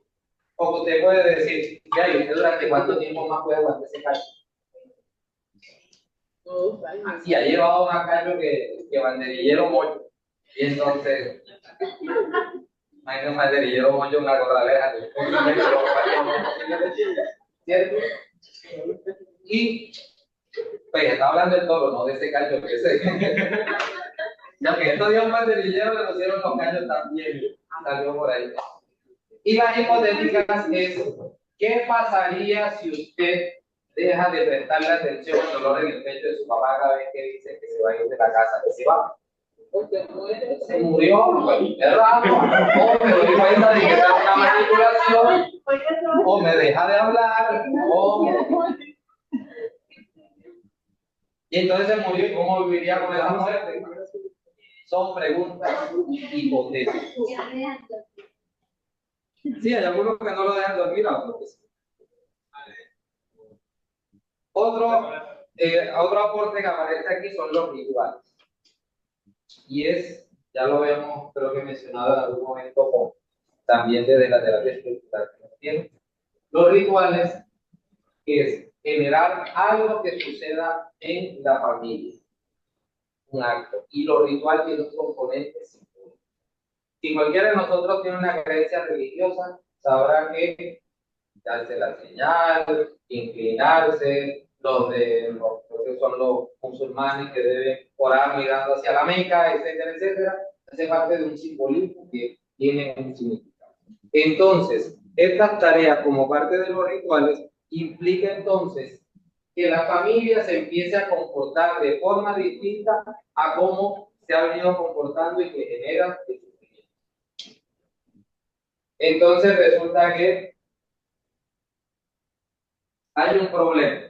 O usted puede decir, ya, ¿y usted durante cuánto tiempo más puede aguantar ese callo? Sí, ha llevado más callo que banderillero mollo. Y entonces, imagínate un banderillero mollo en la corraleja. ¿Cierto? Y pues está hablando del toro, no de ese callo que sé. Ya que estos días un banderillero le pusieron los callos también. Salió por ahí. Y las hipotéticas es, ¿qué pasaría si usted deja de prestarle atención al dolor en el pecho de su papá cada vez que dice que se va a ir de la casa que se va? Se murió, es raro, o me doy cuenta de que es una manipulación, o me deja de hablar, y entonces se murió, ¿y cómo viviría con esa muerte? Son preguntas hipotéticas. Sí, hay algunos que no lo dejan dormir, a otros que sí. Otro aporte que aparece aquí son los rituales. Y ya lo habíamos, creo que mencionado en algún momento, también desde la terapia espiritual. Los rituales es generar algo que suceda en la familia, un acto. Y los rituales tienen un componente simbólico. Si cualquiera de nosotros tiene una creencia religiosa, sabrá que darse la señal, inclinarse, los que son los musulmanes que deben orar mirando hacia la Meca, etcétera, etcétera, hace parte de un simbolismo que tiene un significado. Entonces, estas tareas como parte de los rituales implica entonces que la familia se empiece a comportar de forma distinta a cómo se ha venido comportando y que genera el sufrimiento. Entonces resulta que hay un problema.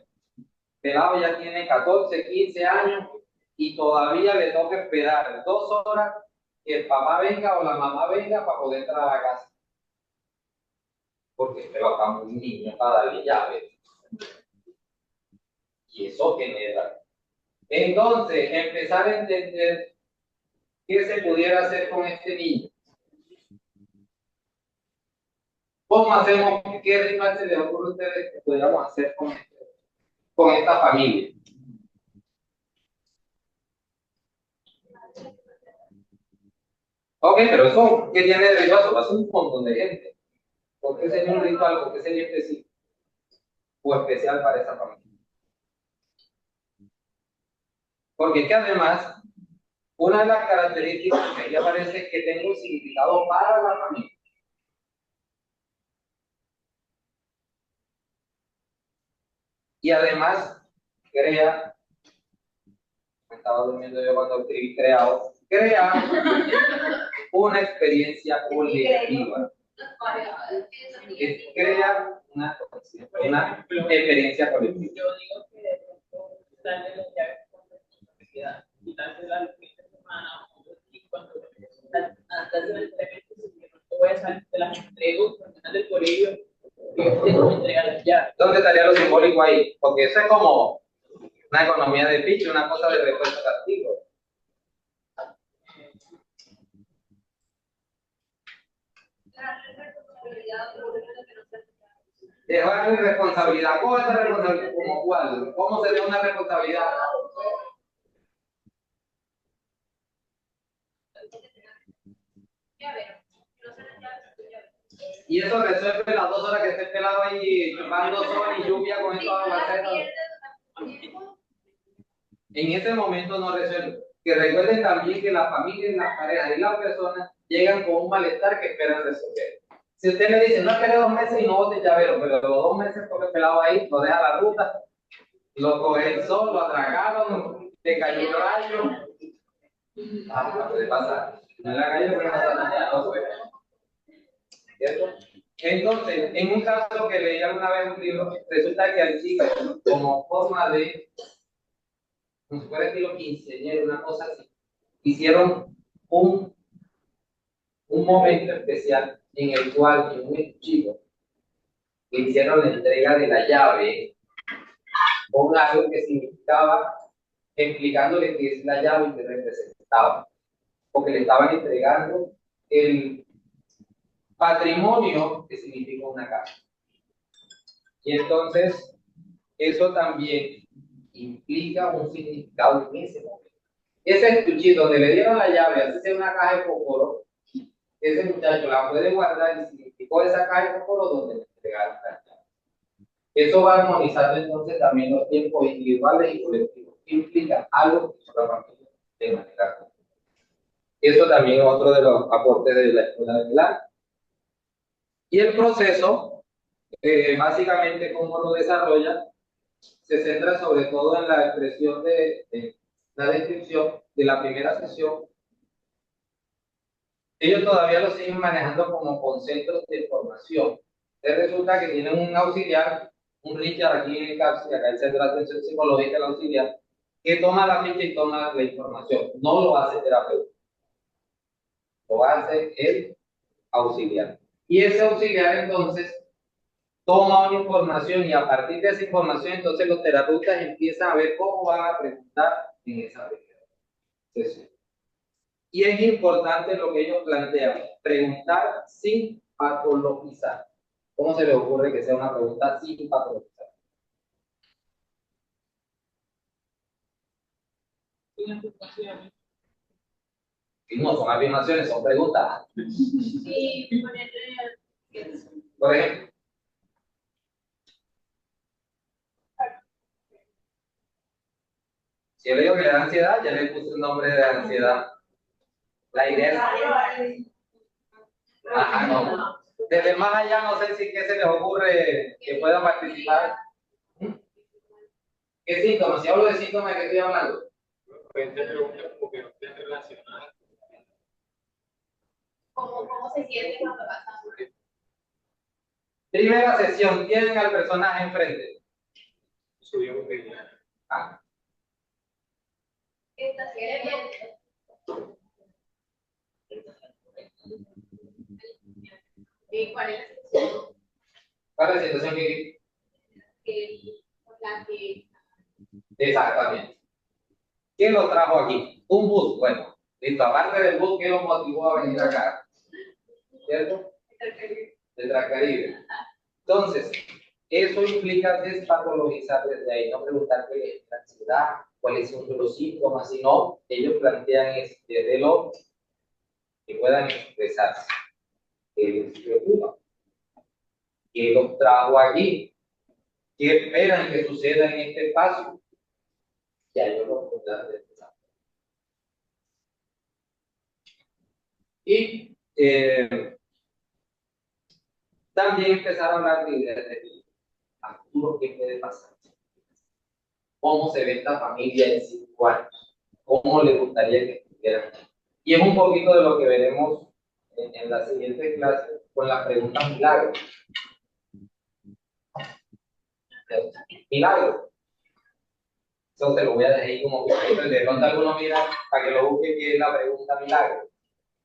Pelado ya tiene 14, 15 años y todavía le toca esperar 2 horas que el papá venga o la mamá venga para poder entrar a la casa. Porque Pelado está muy niño para darle llave. Y eso genera. Entonces, empezar a entender qué se pudiera hacer con este niño. ¿Cómo hacemos? ¿Qué ritual se les ocurre a ustedes que pudiéramos hacer con esta familia? Ok, pero eso, ¿qué tiene de ritual? Eso pasa un montón de gente. ¿Por qué sería un ritual? ¿Por qué sería específico o especial para esa familia? Porque es que además, una de las características que aquí aparece es que tenga un significado para la familia. Y además crea, me estaba durmiendo yo cuando escribí creado, crea una experiencia colectiva. Crea una experiencia colectiva. Yo digo que de pronto darle las llaves con responsabilidad, quitársela al fin de semana y cuando antes del evento, si no voy a salir, te las entrego, mañana del colegio, que yo tengo que entregar las llaves. ¿Dónde estaría lo simbólico ahí? Porque eso es como una economía de ficha, una cosa de repuesto castigo. Dejar responsabilidad. ¿Cómo es la responsabilidad? ¿Cómo cuál? ¿Cómo se da una responsabilidad? Y eso resuelve las 2 horas que esté pelado ahí chupando sol y lluvia con estos aguaceros. En ese momento no resuelve. Que recuerden también que las familias, las parejas y las personas llegan con un malestar que esperan resolver. Si usted le dice, no espere 2 meses y no bote llavero, pero los 2 meses porque el pelado ahí, lo deja la ruta, lo coge el sol, lo atragaron, le cayó un rayo. Ah, puede pasar. No le haga yo, pero no pasa nada, no suena. ¿Cierto? Entonces, en un caso que leí alguna vez un libro, resulta que al chico, como forma de, como si fuera estilo quinceañero, una cosa así, hicieron un momento especial en el cual en un chico le hicieron la entrega de la llave con algo que significaba, explicándole qué es la llave y qué representaba, porque le estaban entregando el patrimonio que significa una casa. Y entonces, eso también implica un significado en ese momento. Ese estuchito donde le dieron la llave, así sea una caja de fósforo, ese muchacho la puede guardar y significó esa caja de fósforo donde le entregaron la llave. Eso va armonizando entonces también los tiempos individuales y colectivos. Implica algo que la familia de manera conjunta. Eso también es otro de los aportes de la escuela de Milán. Y el proceso, básicamente, cómo lo desarrolla, se centra sobre todo en la expresión de la descripción de la primera sesión. Ellos todavía lo siguen manejando como conceptos de formación. Entonces resulta que tienen un auxiliar, un Richard aquí en el CAPS, acá el Centro de Atención Psicológica, el auxiliar, que toma la ficha y toma la información. No lo hace el terapeuta, lo hace el auxiliar. Y ese auxiliar entonces toma una información y a partir de esa información entonces los terapeutas empiezan a ver cómo van a preguntar en esa primera sesión. Y es importante lo que ellos plantean, preguntar sin patologizar. ¿Cómo se les ocurre que sea una pregunta sin patologizar? Sin afirmaciones. Y no son afirmaciones, son preguntas. Sí, ponerle. Por ejemplo, si yo le digo que le da ansiedad, ya le puse un nombre de ansiedad. La idea es... Ajá, no. Desde más allá no sé si qué se les ocurre que puedan participar. ¿Qué síntomas? Si hablo de síntomas, ¿de qué estoy hablando? ¿Cómo se siente cuando pasa? Primera sesión, tienen al personaje enfrente. Ah. ¿Cuál es la situación? ¿Cuál es la situación que... Exactamente. ¿Quién lo trajo aquí? Un bus. Bueno, listo. Aparte del bus, ¿qué lo motivó a venir acá? ¿Cierto? De Transcaribe. Entonces, eso implica despatologizar desde ahí, no preguntar qué es la ansiedad, cuáles son los síntomas, sino ellos plantean desde lo que puedan expresarse. ¿Qué les preocupa? ¿Qué los trajo aquí? ¿Qué esperan que suceda en este espacio? Ya yo lo podré empezar. Y también empezar a hablar de ideas de futuro, qué puede pasar. cómo se ve esta familia en 5 años, cómo le gustaría que estuvieran. Y es un poquito de lo que veremos en la siguiente clase con las preguntas milagro. Milagro. Eso te lo voy a dejar ahí como que de pronto alguno mira para que lo busque que es la pregunta milagro.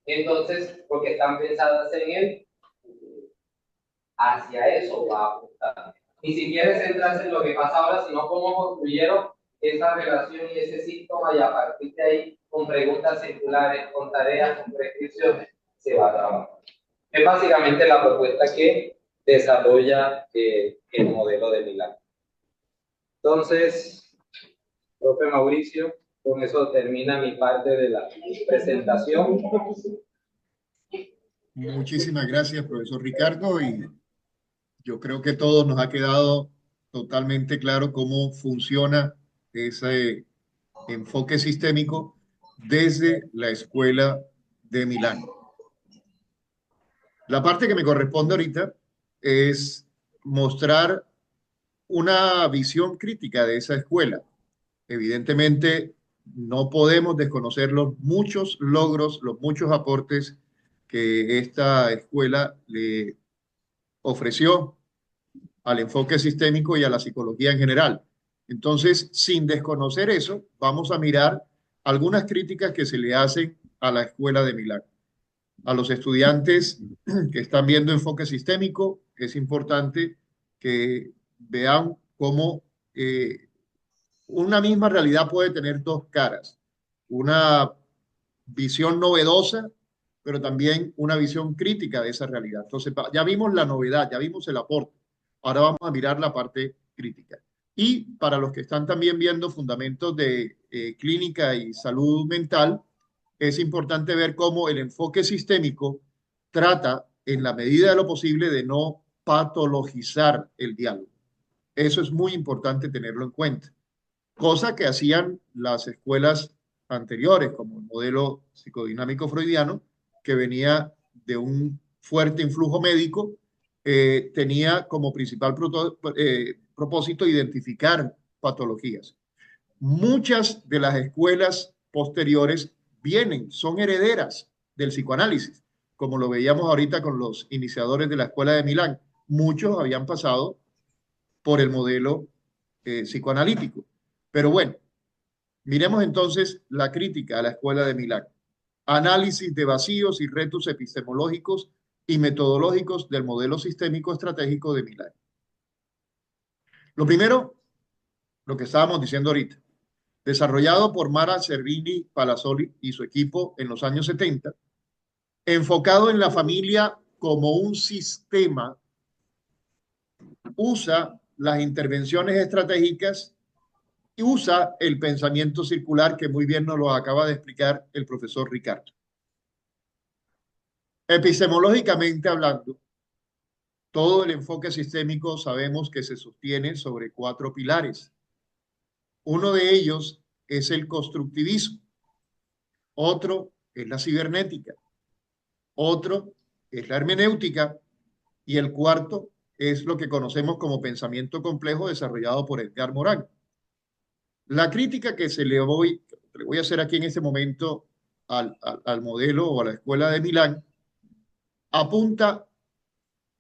Entonces, porque están pensadas en él, hacia eso va a apuntar. Ni siquiera es centrarse en lo que pasa ahora, sino cómo construyeron esa relación y ese síntoma, y a partir de ahí, con preguntas circulares, con tareas, con prescripciones, se va a trabajar. Es básicamente la propuesta que desarrolla el modelo de milagro. Entonces, profe Mauricio, con eso termina mi parte de la presentación. Muchísimas gracias, profesor Ricardo, y yo creo que todos nos ha quedado totalmente claro cómo funciona ese enfoque sistémico desde la Escuela de Milán. La parte que me corresponde ahorita es mostrar una visión crítica de esa escuela. Evidentemente, no podemos desconocer los muchos logros, los muchos aportes que esta escuela le ofreció al enfoque sistémico y a la psicología en general. Entonces, sin desconocer eso, vamos a mirar algunas críticas que se le hacen a la escuela de Milán. A los estudiantes que están viendo enfoque sistémico, es importante que vean cómo una misma realidad puede tener dos caras. Una visión novedosa, pero también una visión crítica de esa realidad. Entonces, ya vimos la novedad, ya vimos el aporte. Ahora vamos a mirar la parte crítica. Y para los que están también viendo fundamentos de clínica y salud mental, es importante ver cómo el enfoque sistémico trata, en la medida de lo posible, de no patologizar el diálogo. Eso es muy importante tenerlo en cuenta. Cosa que hacían las escuelas anteriores, como el modelo psicodinámico freudiano, que venía de un fuerte influjo médico, tenía como principal propósito identificar patologías. Muchas de las escuelas posteriores son herederas del psicoanálisis, como lo veíamos ahorita con los iniciadores de la Escuela de Milán. Muchos habían pasado por el modelo psicoanalítico. Pero bueno, miremos entonces la crítica a la Escuela de Milán. Análisis de vacíos y retos epistemológicos y metodológicos del modelo sistémico estratégico de Milán. Lo primero, lo que estábamos diciendo ahorita, desarrollado por Mara Cerrini Palazzoli y su equipo en los años 70, enfocado en la familia como un sistema, usa las intervenciones estratégicas y usa el pensamiento circular que muy bien nos lo acaba de explicar el profesor Ricardo. Epistemológicamente hablando, todo el enfoque sistémico sabemos que se sostiene sobre 4 pilares. Uno de ellos es el constructivismo, otro es la cibernética, otro es la hermenéutica y el cuarto es lo que conocemos como pensamiento complejo desarrollado por Edgar Morin. La crítica que le voy a hacer aquí en este momento al modelo o a la escuela de Milán apunta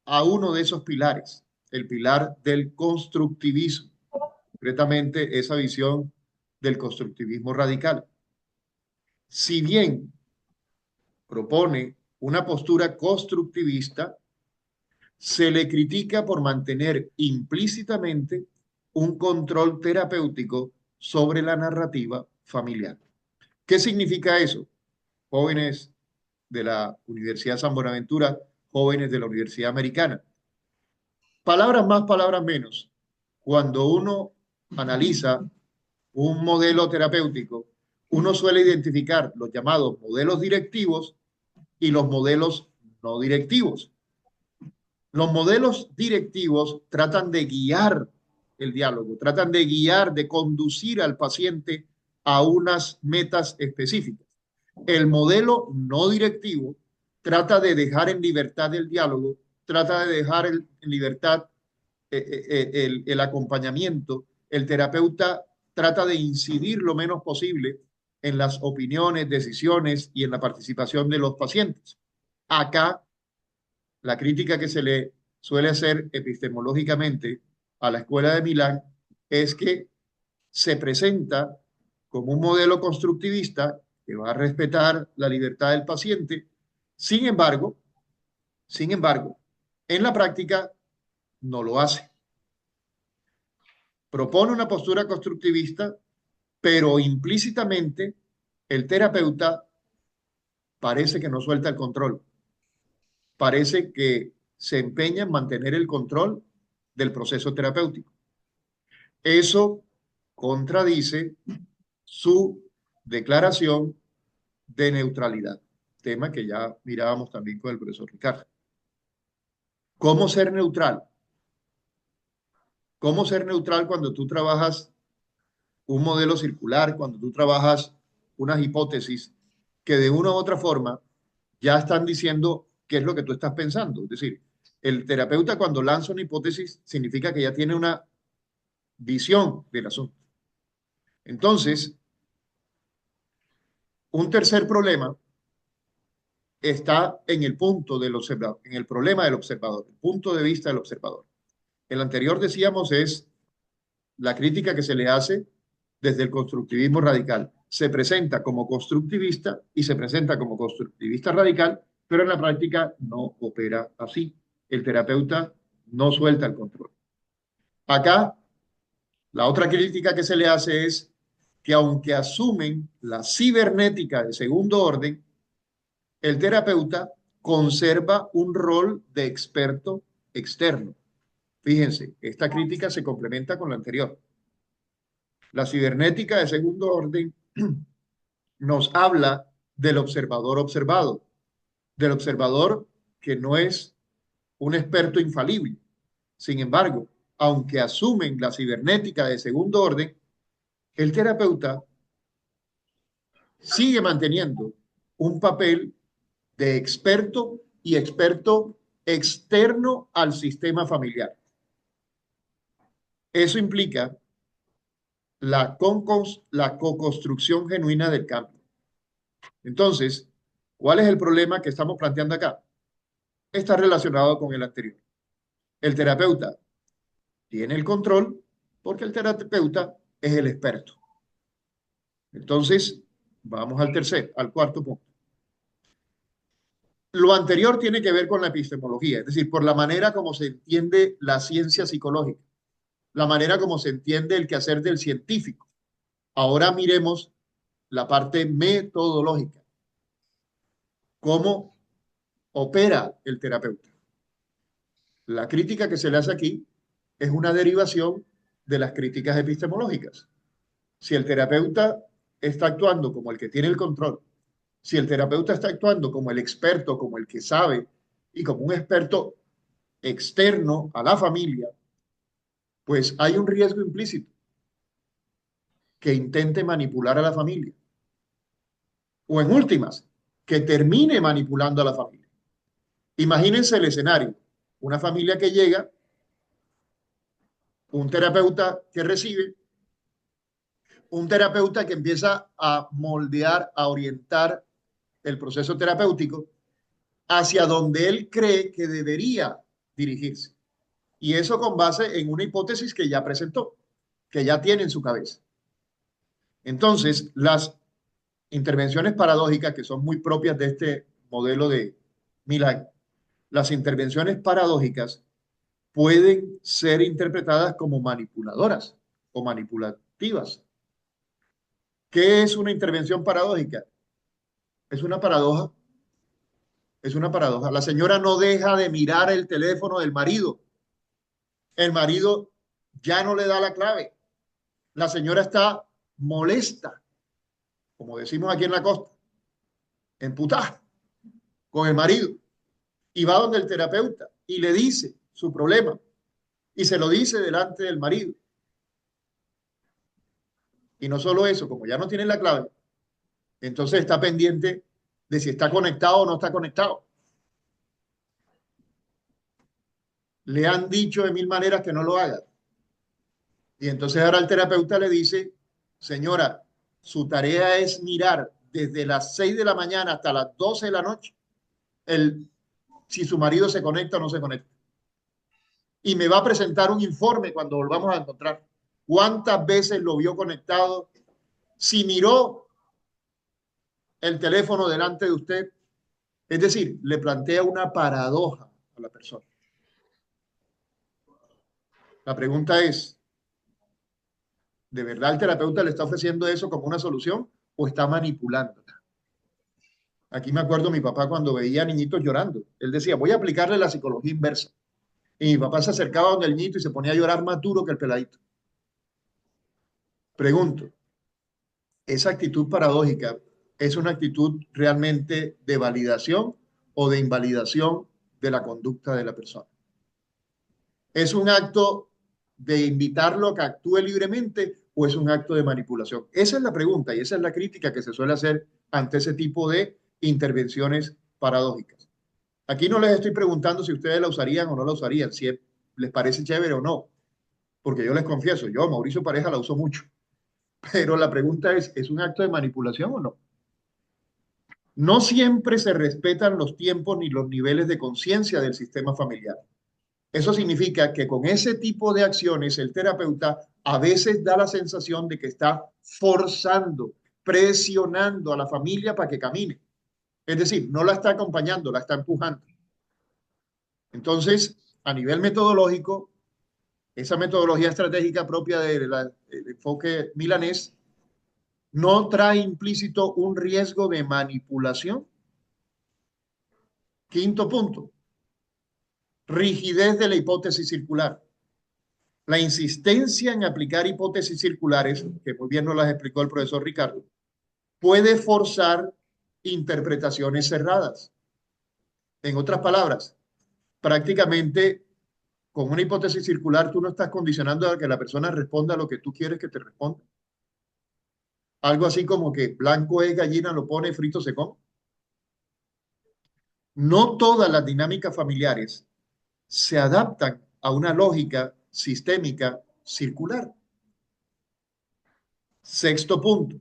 a uno de esos pilares, el pilar del constructivismo, concretamente esa visión del constructivismo radical. Si bien propone una postura constructivista, se le critica por mantener implícitamente un control terapéutico sobre la narrativa familiar. ¿Qué significa eso? Jóvenes de la Universidad San Buenaventura, jóvenes de la Universidad Americana. Palabras más, palabras menos. Cuando uno analiza un modelo terapéutico, uno suele identificar los llamados modelos directivos y los modelos no directivos. Los modelos directivos tratan de guiar el diálogo, tratan de guiar, de conducir al paciente a unas metas específicas. El modelo no directivo trata de dejar en libertad el diálogo, trata de dejar en libertad el acompañamiento. El terapeuta trata de incidir lo menos posible en las opiniones, decisiones y en la participación de los pacientes. Acá, la crítica que se le suele hacer epistemológicamente a la Escuela de Milán es que se presenta como un modelo constructivista que va a respetar la libertad del paciente. Sin embargo, en la práctica no lo hace. Propone una postura constructivista, pero implícitamente el terapeuta parece que no suelta el control. Parece que se empeña en mantener el control del proceso terapéutico. Eso contradice su declaración de neutralidad, tema que ya mirábamos también con el profesor Ricardo. ¿Cómo ser neutral? ¿Cómo ser neutral cuando tú trabajas un modelo circular, cuando tú trabajas unas hipótesis que de una u otra forma ya están diciendo qué es lo que tú estás pensando? Es decir, el terapeuta cuando lanza una hipótesis significa que ya tiene una visión del asunto. Entonces, un tercer problema está en el punto del observador, en el problema del observador, el punto de vista del observador. El anterior, decíamos, es la crítica que se le hace desde el constructivismo radical. Se presenta como constructivista y se presenta como constructivista radical, pero en la práctica no opera así. El terapeuta no suelta el control. Acá, la otra crítica que se le hace es que aunque asumen la cibernética de segundo orden, el terapeuta conserva un rol de experto externo. Fíjense, esta crítica se complementa con la anterior. La cibernética de segundo orden nos habla del observador observado, del observador que no es un experto infalible. Sin embargo, aunque asumen la cibernética de segundo orden, el terapeuta sigue manteniendo un papel de experto y experto externo al sistema familiar. Eso implica la co-construcción genuina del cambio. Entonces, ¿cuál es el problema que estamos planteando acá? Está relacionado con el anterior. El terapeuta tiene el control porque el terapeuta es el experto. Entonces, vamos al cuarto punto. Lo anterior tiene que ver con la epistemología, es decir, por la manera como se entiende la ciencia psicológica, la manera como se entiende el quehacer del científico. Ahora miremos la parte metodológica. ¿Cómo opera el terapeuta? La crítica que se le hace aquí es una derivación de las críticas epistemológicas. Si el terapeuta está actuando como el que tiene el control, si el terapeuta está actuando como el experto, como el que sabe y como un experto externo a la familia, pues hay un riesgo implícito que intente manipular a la familia. O en últimas, que termine manipulando a la familia. Imagínense el escenario, una familia que llega, un terapeuta que recibe, un terapeuta que empieza a moldear, a orientar el proceso terapéutico hacia donde él cree que debería dirigirse. Y eso con base en una hipótesis que ya presentó, que ya tiene en su cabeza. Entonces, las intervenciones paradójicas, que son muy propias de este modelo de Milán, las intervenciones paradójicas pueden ser interpretadas como manipuladoras o manipulativas. ¿Qué es una intervención paradójica? Es una paradoja. Es una paradoja. La señora no deja de mirar el teléfono del marido. El marido ya no le da la clave. La señora está molesta, como decimos aquí en la costa, emputada con el marido. Y va donde el terapeuta y le dice su problema. Y se lo dice delante del marido. Y no solo eso, como ya no tiene la clave, entonces está pendiente de si está conectado o no está conectado. Le han dicho de mil maneras que no lo haga. Y entonces ahora el terapeuta le dice Señora, su tarea es mirar desde las 6 de la mañana hasta las 12 de la noche si su marido se conecta o no se conecta. Y me va a presentar un informe cuando volvamos a encontrar cuántas veces lo vio conectado, si miró el teléfono delante de usted. Es decir, le plantea una paradoja a la persona. La pregunta es, ¿de verdad el terapeuta le está ofreciendo eso como una solución o está manipulando? Aquí me acuerdo mi papá cuando veía niñitos llorando. Él decía, voy a aplicarle la psicología inversa. Y mi papá se acercaba donde el niñito y se ponía a llorar más duro que el peladito. Pregunto, ¿esa actitud paradójica es una actitud realmente de validación o de invalidación de la conducta de la persona? ¿Es un acto de invitarlo a que actúe libremente o es un acto de manipulación? Esa es la pregunta y esa es la crítica que se suele hacer ante ese tipo de intervenciones paradójicas. Aquí no les estoy preguntando si ustedes la usarían o no la usarían, si les parece chévere o no, porque yo les confieso, yo, Mauricio Pareja, la uso mucho. Pero la pregunta ¿es un acto de manipulación o no? No siempre se respetan los tiempos ni los niveles de conciencia del sistema familiar. Eso significa que con ese tipo de acciones el terapeuta a veces da la sensación de que está forzando, presionando a la familia para que camine. Es decir, no la está acompañando, la está empujando. Entonces, a nivel metodológico, esa metodología estratégica propia del enfoque milanés no trae implícito un riesgo de manipulación. Quinto punto, rigidez de la hipótesis circular. La insistencia en aplicar hipótesis circulares, que muy bien nos las explicó el profesor Ricardo, puede forzar interpretaciones cerradas. En otras palabras, prácticamente con una hipótesis circular tú no estás condicionando a que la persona responda a lo que tú quieres que te responda. Algo así como que blanco es gallina, lo pone, frito se come. No todas las dinámicas familiares se adaptan a una lógica sistémica circular. Sexto punto.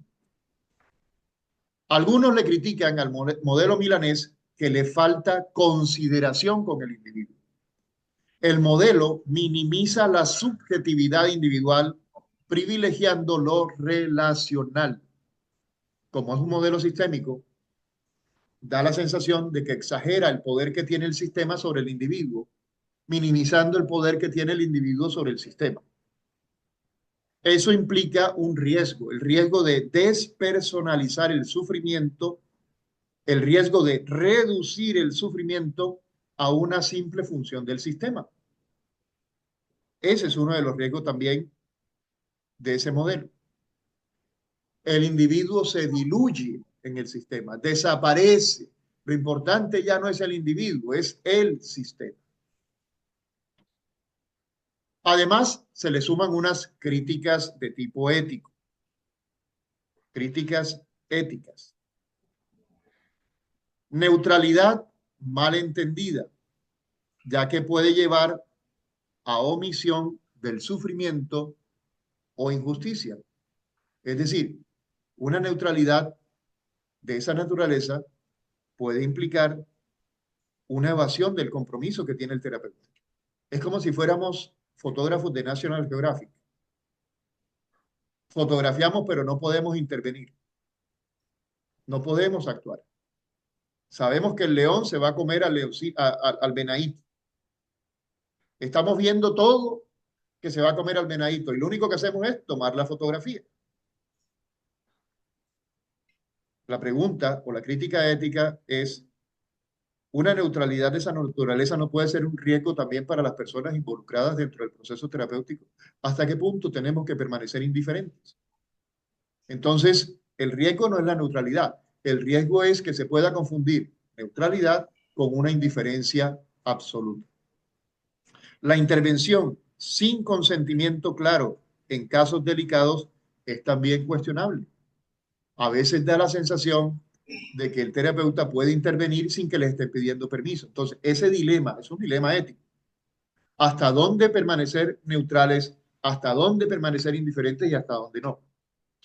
Algunos le critican al modelo milanés que le falta consideración con el individuo. El modelo minimiza la subjetividad individual, privilegiando lo relacional. Como es un modelo sistémico, da la sensación de que exagera el poder que tiene el sistema sobre el individuo, minimizando el poder que tiene el individuo sobre el sistema. Eso implica un riesgo, el riesgo de despersonalizar el sufrimiento, el riesgo de reducir el sufrimiento a una simple función del sistema. Ese es uno de los riesgos también de ese modelo. El individuo se diluye en el sistema, desaparece. Lo importante ya no es el individuo, es el sistema. Además, se le suman unas críticas de tipo ético, críticas éticas. Neutralidad mal entendida, ya que puede llevar a omisión del sufrimiento o injusticia. Es decir, una neutralidad de esa naturaleza puede implicar una evasión del compromiso que tiene el terapeuta. Es como si fuéramos fotógrafos de National Geographic. Fotografiamos, pero no podemos intervenir. No podemos actuar. Sabemos que el león se va a comer al venadito. Estamos viendo todo que se va a comer al venadito y lo único que hacemos es tomar la fotografía. La pregunta o la crítica ética es, una neutralidad de esa naturaleza no puede ser un riesgo también para las personas involucradas dentro del proceso terapéutico. ¿Hasta qué punto tenemos que permanecer indiferentes? Entonces, el riesgo no es la neutralidad. El riesgo es que se pueda confundir neutralidad con una indiferencia absoluta. La intervención sin consentimiento claro en casos delicados es también cuestionable. A veces da la sensación de que el terapeuta puede intervenir sin que le esté pidiendo permiso. Entonces, ese dilema es un dilema ético. ¿Hasta dónde permanecer neutrales? ¿Hasta dónde permanecer indiferentes y hasta dónde no?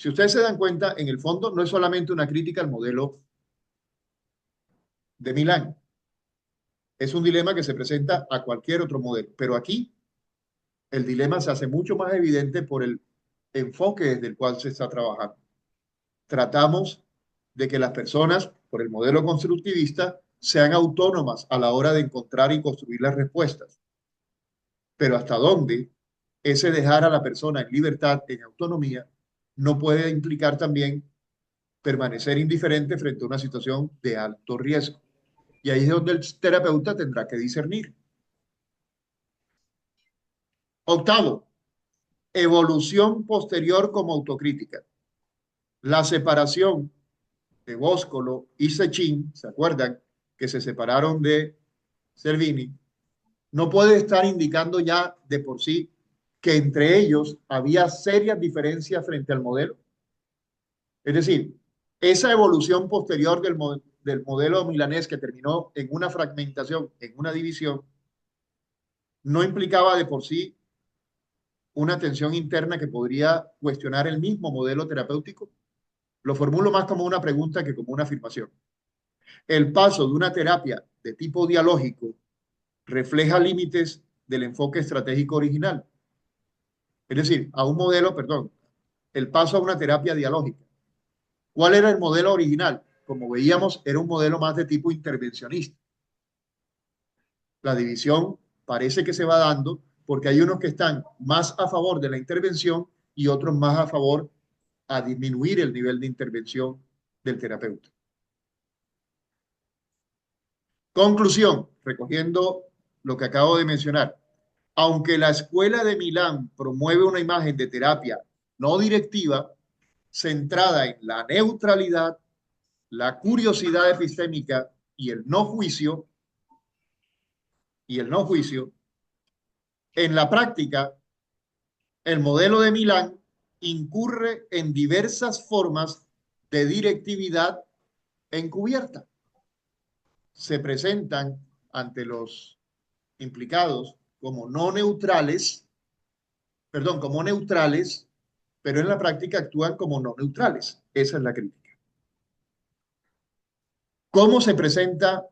Si ustedes se dan cuenta, en el fondo no es solamente una crítica al modelo de Milán. Es un dilema que se presenta a cualquier otro modelo, pero aquí el dilema se hace mucho más evidente por el enfoque desde el cual se está trabajando. Tratamos de que las personas, por el modelo constructivista, sean autónomas a la hora de encontrar y construir las respuestas. Pero hasta dónde ese dejar a la persona en libertad, en autonomía, no puede implicar también permanecer indiferente frente a una situación de alto riesgo. Y ahí es donde el terapeuta tendrá que discernir. Octavo, evolución posterior como autocrítica. La separación de Boscolo y Sechín, ¿se acuerdan? Que se separaron de Servini, no puede estar indicando ya de por sí que entre ellos había serias diferencias frente al modelo. Es decir, esa evolución posterior del modelo milanés que terminó en una fragmentación, en una división, no implicaba de por sí una tensión interna que podría cuestionar el mismo modelo terapéutico. Lo formulo más como una pregunta que como una afirmación. El paso de una terapia de tipo dialógico refleja límites del enfoque estratégico original. Es decir, a un modelo, perdón, el paso a una terapia dialógica. ¿Cuál era el modelo original? Como veíamos, era un modelo más de tipo intervencionista. La división parece que se va dando porque hay unos que están más a favor de la intervención y otros más a favor a disminuir el nivel de intervención del terapeuta. Conclusión, recogiendo lo que acabo de mencionar. Aunque la Escuela de Milán promueve una imagen de terapia no directiva, centrada en la neutralidad, la curiosidad epistémica y el no juicio, en la práctica, el modelo de Milán incurre en diversas formas de directividad encubierta. Se presentan ante los implicados como no neutrales, perdón, como neutrales, pero en la práctica actúan como no neutrales. Esa es la crítica. ¿Cómo se presenta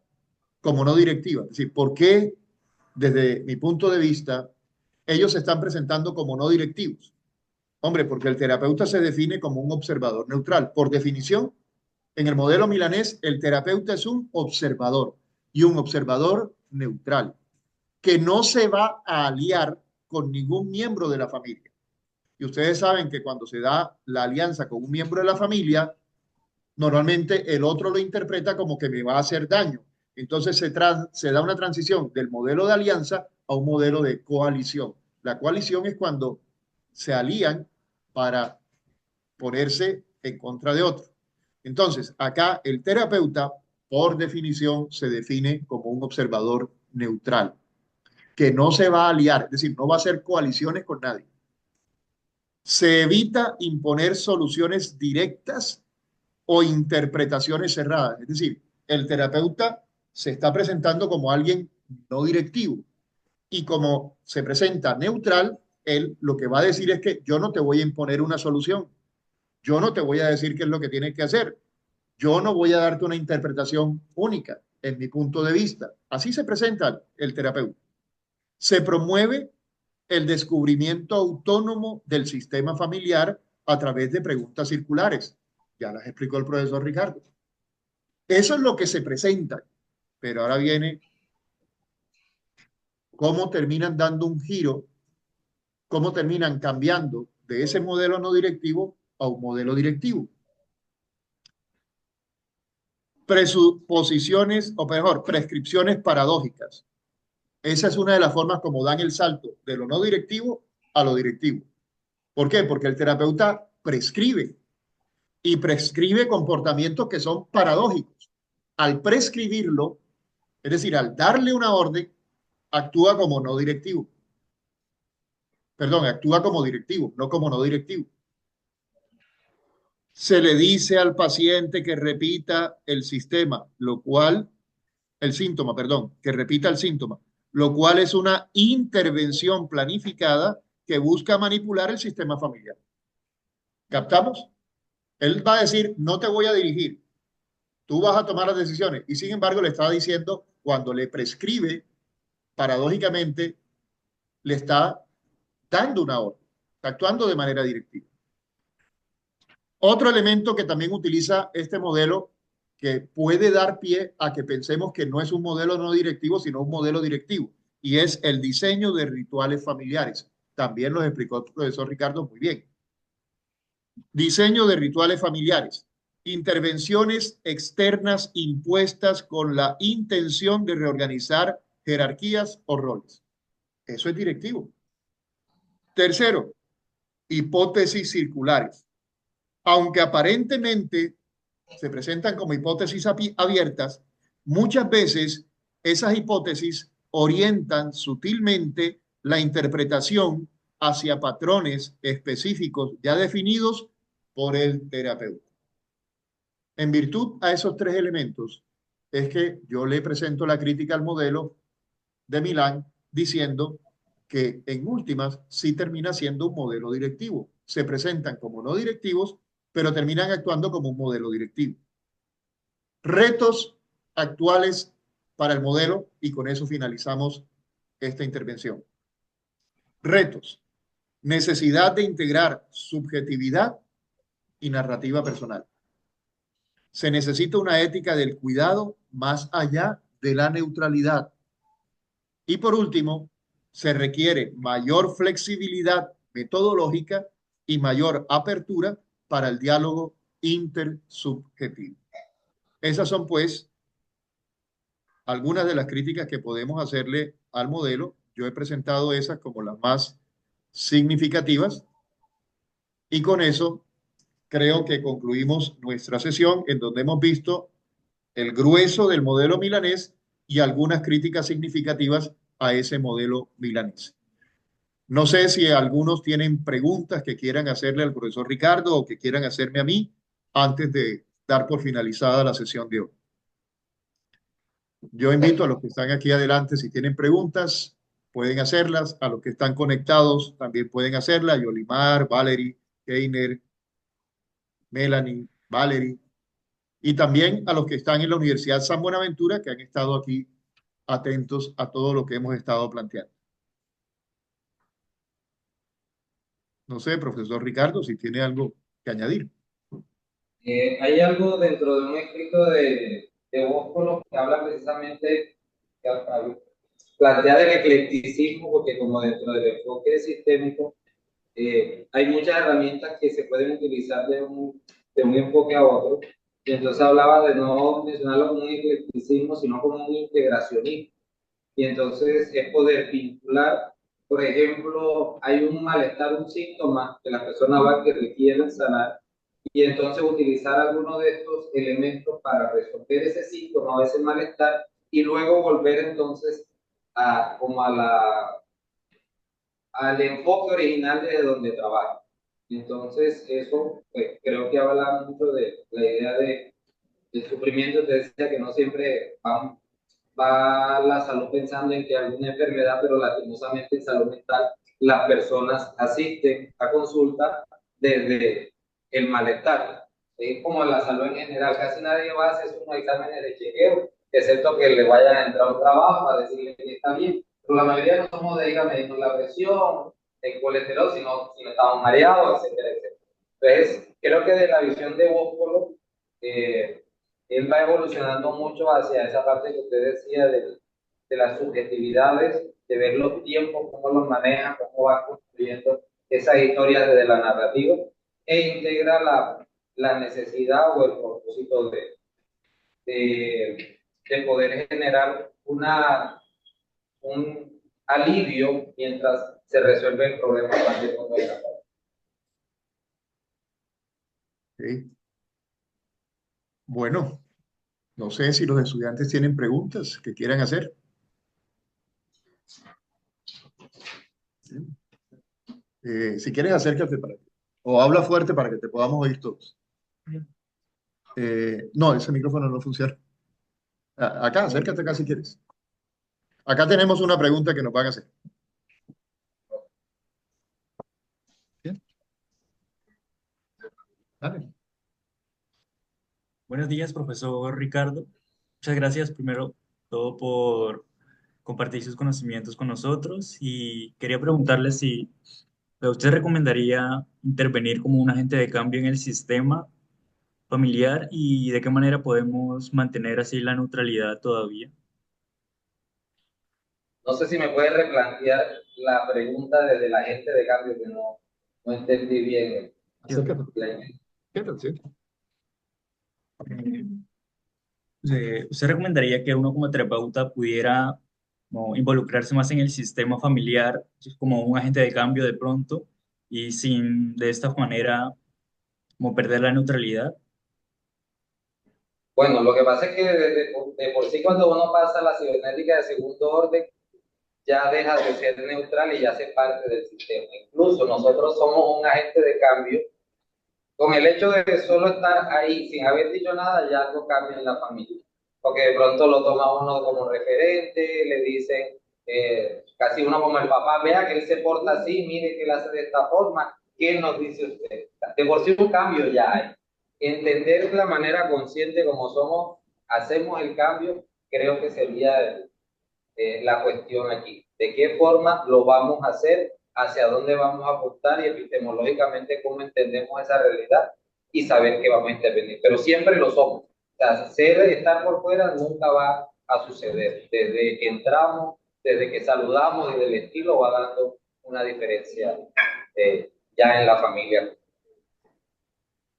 como no directiva? Es decir, ¿por qué, desde mi punto de vista, ellos se están presentando como no directivos? Hombre, porque el terapeuta se define como un observador neutral. Por definición, en el modelo milanés, el terapeuta es un observador y un observador neutral, que no se va a aliar con ningún miembro de la familia. Y ustedes saben que cuando se da la alianza con un miembro de la familia, normalmente el otro lo interpreta como que me va a hacer daño. Entonces se da una transición del modelo de alianza a un modelo de coalición. La coalición es cuando se alían para ponerse en contra de otro. Entonces, acá el terapeuta, por definición, se define como un observador neutral, que no se va a aliar, es decir, no va a hacer coaliciones con nadie. Se evita imponer soluciones directas o interpretaciones cerradas. Es decir, el terapeuta se está presentando como alguien no directivo y como se presenta neutral, él lo que va a decir es que yo no te voy a imponer una solución, yo no te voy a decir qué es lo que tienes que hacer, yo no voy a darte una interpretación única en mi punto de vista. Así se presenta el terapeuta. Se promueve el descubrimiento autónomo del sistema familiar a través de preguntas circulares. Ya las explicó el profesor Ricardo. Eso es lo que se presenta, pero ahora viene cómo terminan dando un giro, cómo terminan cambiando de ese modelo no directivo a un modelo directivo. Presuposiciones, o mejor, prescripciones paradójicas. Esa es una de las formas como dan el salto de lo no directivo a lo directivo. ¿Por qué? Porque el terapeuta prescribe y prescribe comportamientos que son paradójicos. Al prescribirlo, es decir, al darle una orden, actúa como no directivo. Perdón, actúa como directivo, no como no directivo. Se le dice al paciente que repita el sistema, lo cual, el síntoma, perdón, que repita el síntoma, lo cual es una intervención planificada que busca manipular el sistema familiar. ¿Captamos? Él va a decir, no te voy a dirigir, tú vas a tomar las decisiones. Y sin embargo, le está diciendo, cuando le prescribe, paradójicamente, le está dando una orden, está actuando de manera directiva. Otro elemento que también utiliza este modelo que puede dar pie a que pensemos que no es un modelo no directivo, sino un modelo directivo, y es el diseño de rituales familiares. También lo explicó el profesor Ricardo muy bien. Diseño de rituales familiares. Intervenciones externas impuestas con la intención de reorganizar jerarquías o roles. Eso es directivo. Tercero, hipótesis circulares. Aunque aparentemente se presentan como hipótesis abiertas, muchas veces esas hipótesis orientan sutilmente la interpretación hacia patrones específicos ya definidos por el terapeuta. En virtud a esos tres elementos, es que yo le presento la crítica al modelo de Milán diciendo que en últimas sí termina siendo un modelo directivo. Se presentan como no directivos, pero terminan actuando como un modelo directivo. Retos actuales para el modelo y con eso finalizamos esta intervención. Retos. Necesidad de integrar subjetividad y narrativa personal. Se necesita una ética del cuidado más allá de la neutralidad. Y por último, se requiere mayor flexibilidad metodológica y mayor apertura para el diálogo intersubjetivo. Esas son, pues, algunas de las críticas que podemos hacerle al modelo. Yo he presentado esas como las más significativas y con eso creo que concluimos nuestra sesión en donde hemos visto el grueso del modelo milanés y algunas críticas significativas a ese modelo milanés. No sé si algunos tienen preguntas que quieran hacerle al profesor Ricardo o que quieran hacerme a mí antes de dar por finalizada la sesión de hoy. Yo invito a los que están aquí adelante, si tienen preguntas, pueden hacerlas. A los que están conectados también pueden hacerlas. Yolimar, Valerie, Keiner, Melanie, Valerie. Y también a los que están en la Universidad San Buenaventura, que han estado aquí atentos a todo lo que hemos estado planteando. No sé, profesor Ricardo, si tiene algo que añadir. Hay algo dentro de un escrito de Bóscolo que habla precisamente, que plantea el eclecticismo, porque como dentro del enfoque sistémico hay muchas herramientas que se pueden utilizar de un enfoque a otro, y entonces hablaba de no mencionarlo como un eclecticismo, sino como un integracionismo, y entonces es poder vincular, por ejemplo, hay un malestar, un síntoma que la persona va que requiere sanar, y entonces utilizar algunos de estos elementos para resolver ese síntoma o ese malestar, y luego volver entonces como al enfoque original desde donde trabaja. Entonces, eso pues, creo que habla mucho de la idea del sufrimiento. Te decía que no siempre va la salud pensando en que alguna enfermedad, pero lastimosamente en salud mental las personas asisten a consulta desde el malestar. Es como la salud en general, casi nadie va a hacer unos exámenes de chequeo, excepto que le vayan a entrar a un trabajo a decirle que está bien. Pero la mayoría no somos de ir a medirnos la presión, el colesterol, sino si no estamos mareados, etcétera, etcétera. Entonces, creo que de la visión de Bóscolo, él va evolucionando mucho hacia esa parte que usted decía de las subjetividades, de ver los tiempos, cómo los maneja, cómo va construyendo esas historias desde la narrativa, e integra la necesidad o el propósito de poder generar un alivio mientras se resuelve el problema más de fondo de la parte. Okay. Bueno, no sé si los estudiantes tienen preguntas que quieran hacer. Si quieres, acércate para o habla fuerte para que te podamos oír todos. No, ese micrófono no funciona. Acá, acércate acá si quieres. Acá tenemos una pregunta que nos van a hacer. ¿Bien? Dale. Buenos días, profesor Ricardo. Muchas gracias primero todo por compartir sus conocimientos con nosotros y quería preguntarle si usted recomendaría intervenir como un agente de cambio en el sistema familiar y de qué manera podemos mantener así la neutralidad todavía. No sé si me puede replantear la pregunta desde la gente de cambio que no entendí bien. Acércate, La- siéntate, siéntate. ¿Usted recomendaría que uno como terapeuta pudiera como, involucrarse más en el sistema familiar como un agente de cambio de pronto y sin de esta manera como perder la neutralidad? Bueno, lo que pasa es que de por sí cuando uno pasa a la cibernética de segundo orden, ya deja de ser neutral y ya hace parte del sistema. Incluso nosotros somos un agente de cambio. Con el hecho de solo estar ahí sin haber dicho nada, ya algo cambia en la familia. Porque de pronto lo toma uno como referente, le dicen, casi uno como el papá, vea que él se porta así, mire que él hace de esta forma, ¿qué nos dice usted? De por sí un cambio ya hay. Entender la manera consciente como somos, hacemos el cambio, creo que sería la cuestión aquí. ¿De qué forma lo vamos a hacer? ¿Hacia dónde vamos a apuntar? Y epistemológicamente, cómo entendemos esa realidad y saber que vamos a intervenir. Pero siempre lo somos. O sea, estar por fuera nunca va a suceder. Desde que entramos, desde que saludamos, desde el estilo va dando una diferencia ya en la familia.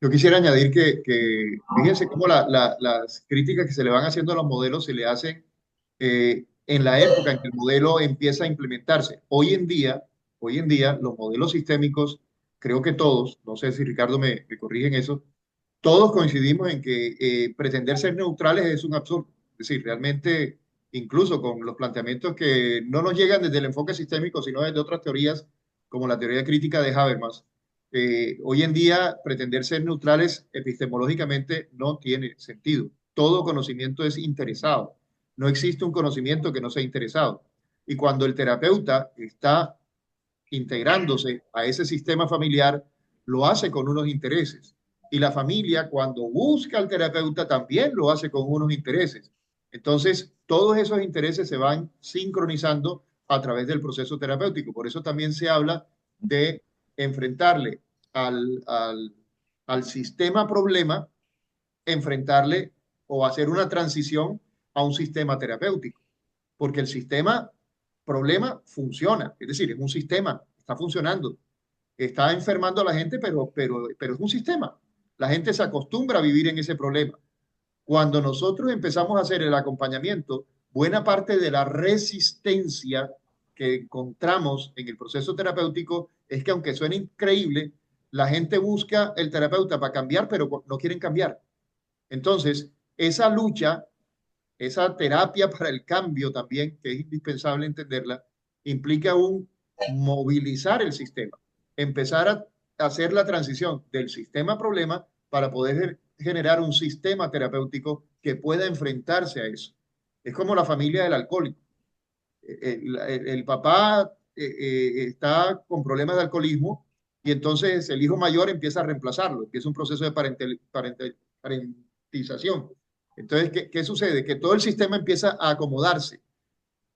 Yo quisiera añadir que fíjense cómo las críticas que se le van haciendo a los modelos se le hacen en la época en que el modelo empieza a implementarse. Hoy en día, los modelos sistémicos, creo que todos, no sé si Ricardo me corrige en eso, todos coincidimos en que pretender ser neutrales es un absurdo. Es decir, realmente, incluso con los planteamientos que no nos llegan desde el enfoque sistémico, sino desde otras teorías, como la teoría crítica de Habermas, hoy en día pretender ser neutrales epistemológicamente no tiene sentido. Todo conocimiento es interesado. No existe un conocimiento que no sea interesado. Y cuando el terapeuta está integrándose a ese sistema familiar, lo hace con unos intereses. Y la familia, cuando busca al terapeuta, también lo hace con unos intereses. Entonces, todos esos intereses se van sincronizando a través del proceso terapéutico. Por eso también se habla de enfrentarle al sistema problema, enfrentarle o hacer una transición a un sistema terapéutico, porque el sistema problema funciona, es decir, es un sistema, está funcionando, está enfermando a la gente, pero es un sistema. La gente se acostumbra a vivir en ese problema. Cuando nosotros empezamos a hacer el acompañamiento, buena parte de la resistencia que encontramos en el proceso terapéutico es que aunque suene increíble, la gente busca el terapeuta para cambiar, pero no quieren cambiar. Entonces, esa lucha, esa terapia para el cambio también, que es indispensable entenderla, implica un movilizar el sistema, empezar a hacer la transición del sistema problema para poder generar un sistema terapéutico que pueda enfrentarse a eso. Es como la familia del alcohólico. El papá está con problemas de alcoholismo y entonces el hijo mayor empieza a reemplazarlo, empieza un proceso de parentización. Entonces, ¿qué sucede? Que todo el sistema empieza a acomodarse.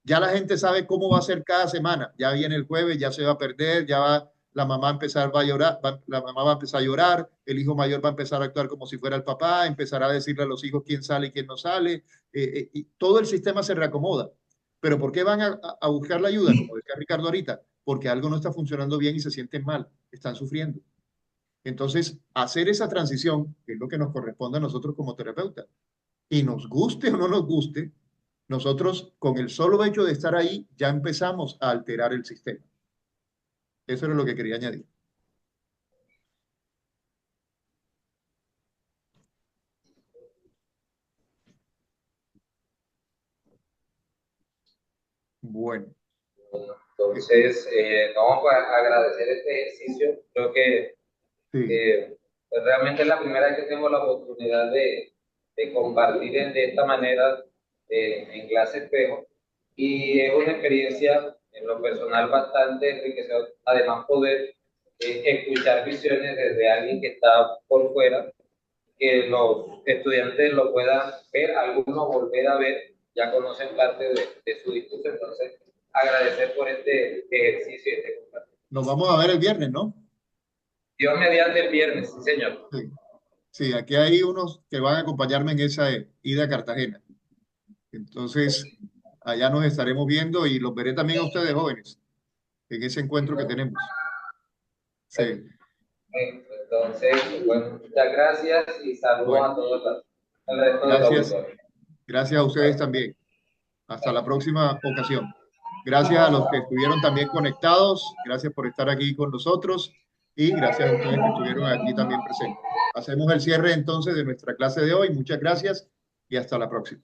Ya la gente sabe cómo va a ser cada semana. Ya viene el jueves, ya se va a perder, ya va la mamá a empezar va a llorar, la mamá va a empezar a llorar, el hijo mayor va a empezar a actuar como si fuera el papá, empezará a decirle a los hijos quién sale y quién no sale, y todo el sistema se reacomoda. Pero ¿por qué van a buscar la ayuda? Como decía Ricardo ahorita, porque algo no está funcionando bien y se sienten mal, están sufriendo. Entonces, hacer esa transición, que es lo que nos corresponde a nosotros como terapeutas, y nos guste o no nos guste, nosotros con el solo hecho de estar ahí ya empezamos a alterar el sistema. Eso era lo que quería añadir. Bueno, Entonces, no, pues agradecer este ejercicio. Creo que sí, pues realmente es la primera vez que tengo la oportunidad de compartir de esta manera en clase espejo y es una experiencia en lo personal bastante enriquecedora. Además, poder escuchar visiones desde alguien que está por fuera, que los estudiantes lo puedan ver, algunos volver a ver, ya conocen parte de su discurso, entonces agradecer por este ejercicio y este combate. Nos vamos a ver el viernes, ¿no? Dios mediante el viernes, sí señor. Sí. Sí, aquí hay unos que van a acompañarme en esa ida a Cartagena. Entonces, allá nos estaremos viendo y los veré también a ustedes, jóvenes, en ese encuentro que tenemos. Sí. Entonces, bueno, muchas gracias y saludos Bueno, a todos el resto del gracias. auditorio. Gracias a ustedes también. Hasta la próxima ocasión. Gracias a los que estuvieron también conectados. Gracias por estar aquí con nosotros y gracias a ustedes que estuvieron aquí también presentes. Hacemos el cierre entonces de nuestra clase de hoy. Muchas gracias y hasta la próxima.